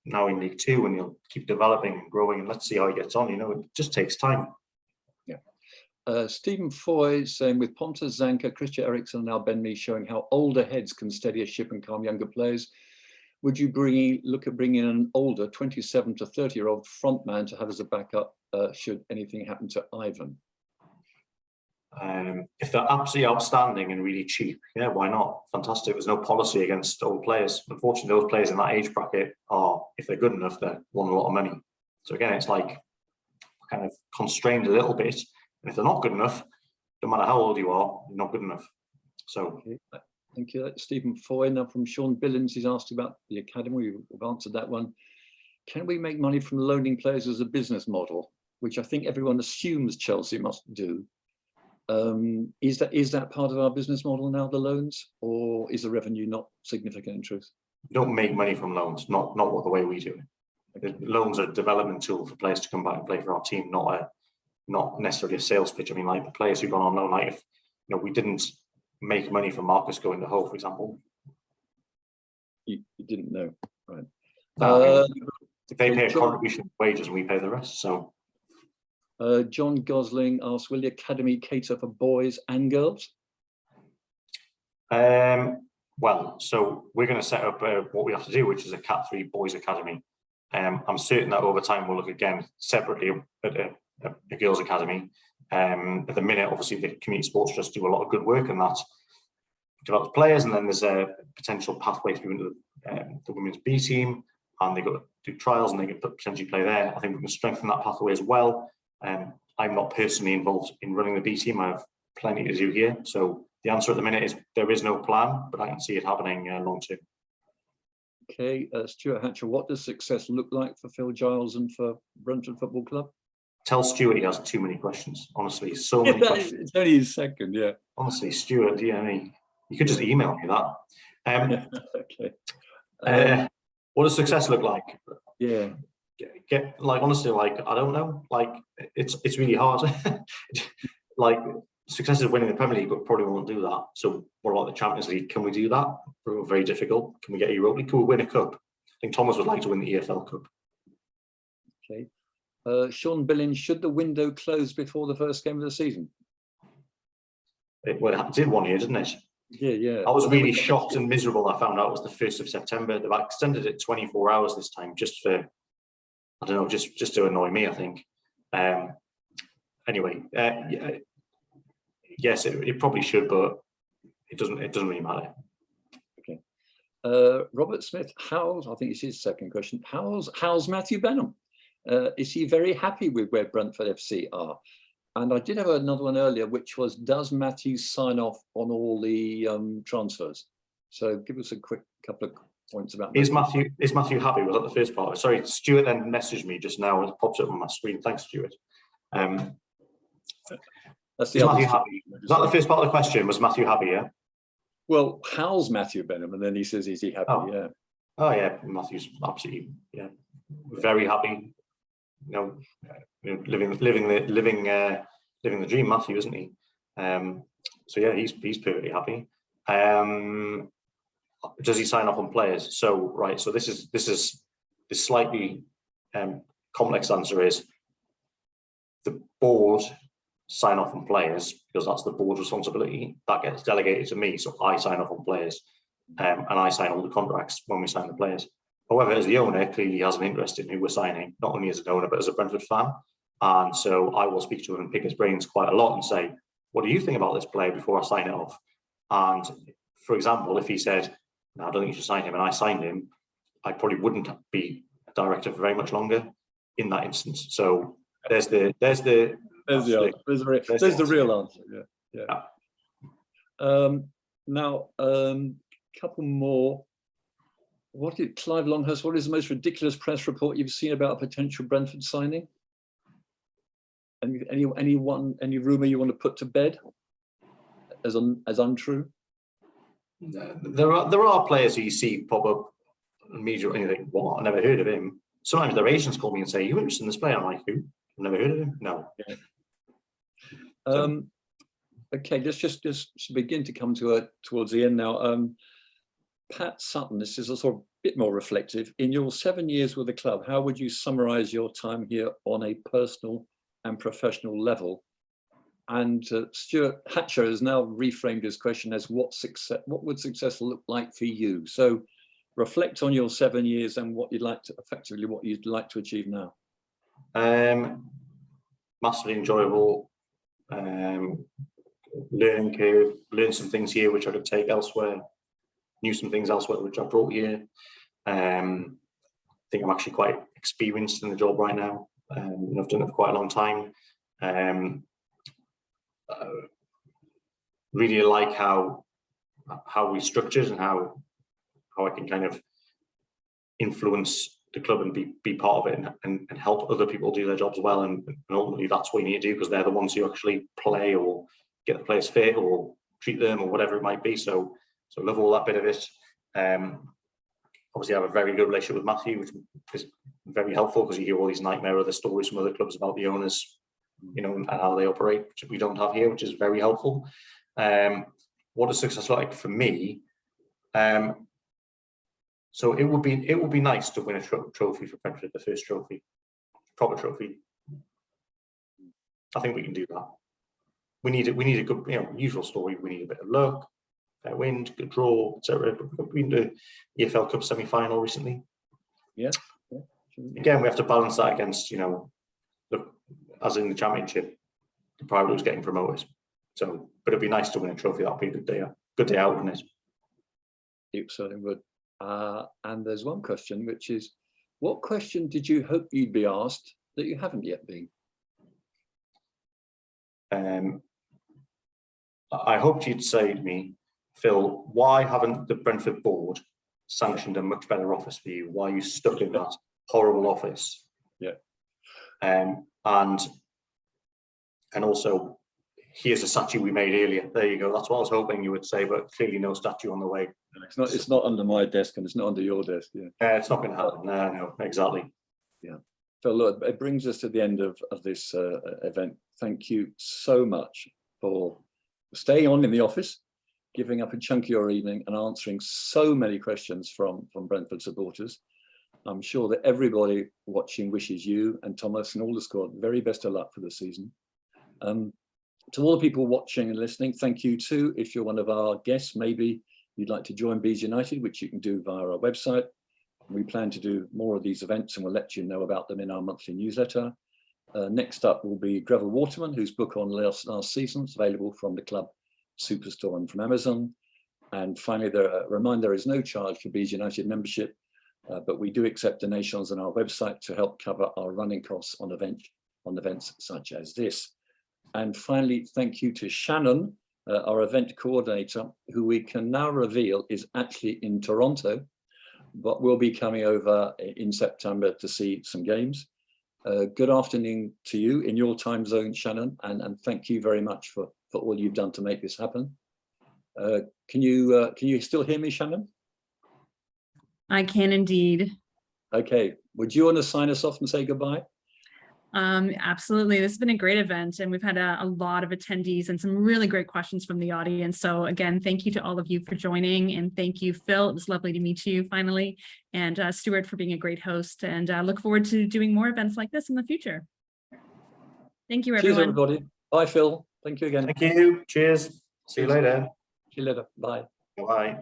now in League Two, and he'll keep developing and growing, and let's see how he gets on. You know, it just takes time. Yeah. Stephen Foy saying, with Pontus, Zanka, Christian Eriksen and now Ben Mee showing how older heads can steady a ship and calm younger players, would you look at bringing in an older 27 to 30-year-old frontman to have as a backup should anything happen to Ivan? If they're absolutely outstanding and really cheap, yeah, why not? Fantastic. There's no policy against old players. Unfortunately, those players in that age bracket are, if they're good enough, they want a lot of money. So again, it's like kind of constrained a little bit. And if they're not good enough, no matter how old you are, you're not good enough. So. Okay. Thank you. Stephen Foy. Now from Sean Billings, he's asked about the academy. We've answered that one. Can we make money from loaning players as a business model, which I think everyone assumes Chelsea must do? Is that part of our business model now, the loans, or is the revenue not significant in truth? You don't make money from loans, not the way we do it. Okay. Loans are a development tool for players to come back and play for our team, not necessarily a sales pitch. I mean, like the players who've gone on loan, like if we didn't make money from Marcus going to Hull, for example. You didn't know, right? They pay a contribution of wages and we pay the rest. So. John Gosling asks, will the academy cater for boys and girls? Well, so we're going to set up what we have to do, which is a Cat 3 boys academy. I'm certain that over time we'll look again separately at a girls academy. At the minute, obviously, the community sports trust do a lot of good work, and that develops players. And then there's a potential pathway through into the women's B team, and they go to do trials, and they can potentially play there. I think we can strengthen that pathway as well. I'm not personally involved in running the B team. I have plenty to do here. So the answer at the minute is there is no plan, but I can see it happening long term. Okay, Stuart Hatcher, what does success look like for Phil Giles and for Brentford Football Club? Tell Stewart he has too many questions. Honestly, so many questions. It's only his second, yeah. Honestly, Stewart, you could just email me that. Okay. What does success look like? Yeah. Honestly, I don't know. It's really hard. Success is winning the Premier League, but probably won't do that. So what about the Champions League? Can we do that? Very difficult. Can we get Europa League? Can we win a cup? I think Thomas would like to win the EFL Cup. Okay. Sean Billings, should the window close before the first game of the season? It did one year, didn't it? Yeah. I was really shocked and miserable. I found out it was the 1st of September. They've extended it 24 hours this time, just for, I don't know, just to annoy me, I think. Anyway, yes, it probably should, but it doesn't really matter. Okay. Robert Smith, I think it's his second question. How's Matthew Benham? Is he very happy with where Brentford FC are? And I did have another one earlier, which was, does Matthew sign off on all the transfers? So give us a quick couple of points about Matthew. Is Matthew happy? Was that the first part? Sorry, Stuart then messaged me just now. It pops up on my screen. Thanks, Stuart. That's the is Matthew happy? Was that the first part of the question? Was Matthew happy? Yeah. Well, how's Matthew Benham? And then he says, is he happy? Oh. Yeah. Oh yeah, Matthew's absolutely very happy. Living the dream, Matthew, isn't he? So yeah, he's perfectly happy. Does he sign off on players? So right, so this slightly complex answer is the board sign off on players, because that's the board's responsibility, that gets delegated to me. So I sign off on players, and I sign all the contracts when we sign the players. However, as the owner, clearly has an interest in who we're signing, not only as an owner, but as a Brentford fan. And so I will speak to him and pick his brains quite a lot and say, what do you think about this player before I sign it off? And for example, if he said, no, I don't think you should sign him, and I signed him, I probably wouldn't be a director for very much longer in that instance. So there's the real answer. Yeah. Now, couple more. Clive Longhurst, what is the most ridiculous press report you've seen about a potential Brentford signing? Any rumour you want to put to bed as untrue? There are players who you see pop up immediately and you think, what? I never heard of him. Sometimes their agents call me and say, you interested in this player? I'm like, who? I've never heard of him. No. Yeah. Okay, let's just begin to come towards the end now. Pat Sutton, this is a sort of bit more reflective. In your 7 years with the club, how would you summarise your time here on a personal and professional level? And Stewart Hatcher has now reframed his question as what would success look like for you? So reflect on your 7 years and what you'd like to achieve now. Massively enjoyable, learning curve, learned some things here which I could take elsewhere, knew some things elsewhere which I brought here. I think I'm actually quite experienced in the job right now. I've done it for quite a long time. Really like how we structured and how I can kind of influence the club and be part of it and help other people do their jobs well. And ultimately that's what you need to do, because they're the ones who actually play or get the players fit or treat them or whatever it might be. So love all that bit of it. Obviously I have a very good relationship with Matthew, which is very helpful because you hear all these nightmare other stories from other clubs about the owners, and how they operate, which we don't have here, which is very helpful. What does success look like for me? So it would be nice to win a trophy for Brentford, the first trophy, proper trophy. I think we can do that. We need a good, usual story. We need a bit of luck, fair wind, good draw, etc. We can do EFL Cup semi-final recently. Yeah. Again, we have to balance that against, as in the Championship, the private was getting promoted. So, but it'd be nice to win a trophy. That'd be a good day out, wouldn't it? It certainly would. And there's one question, which is, what question did you hope you'd be asked that you haven't yet been? I hoped you'd say to me, Phil, why haven't the Brentford board sanctioned a much better office for you? Why are you stuck in that horrible office? Yeah. And also, here's a statue we made earlier. There you go. That's what I was hoping you would say, but clearly no statue on the way. It's not under my desk, and it's not under your desk. Yeah. It's not going to happen. No, exactly. Yeah. So look, it brings us to the end of this event. Thank you so much for staying on in the office, giving up a chunk of your evening and answering so many questions from Brentford supporters. I'm sure that everybody watching wishes you and Thomas and all the squad very best of luck for the season. To all the people watching and listening, thank you too. If you're one of our guests, maybe you'd like to join Bees United, which you can do via our website. We plan to do more of these events and we'll let you know about them in our monthly newsletter. Next up will be Greville Waterman, whose book on last season is available from the club Superstore and from Amazon. And finally, there is no charge for Bees United membership, but we do accept donations on our website to help cover our running costs on events such as this. And finally, thank you to Shannon, our event coordinator, who we can now reveal is actually in Toronto, but will be coming over in September to see some games. Good afternoon to you in your time zone, Shannon, and thank you very much for all you've done to make this happen. Can you still hear me, Shannon? I can indeed. Okay, would you want to sign us off and say goodbye? Absolutely. This has been a great event and we've had a lot of attendees and some really great questions from the audience. So again, thank you to all of you for joining, and thank you, Phil. It was lovely to meet you finally, and Stewart for being a great host, and look forward to doing more events like this in the future. Thank you, Cheers, everyone. everybody. Bye, Phil. Thank you again. Thank you. Cheers. See you later. See you later. Bye. Bye.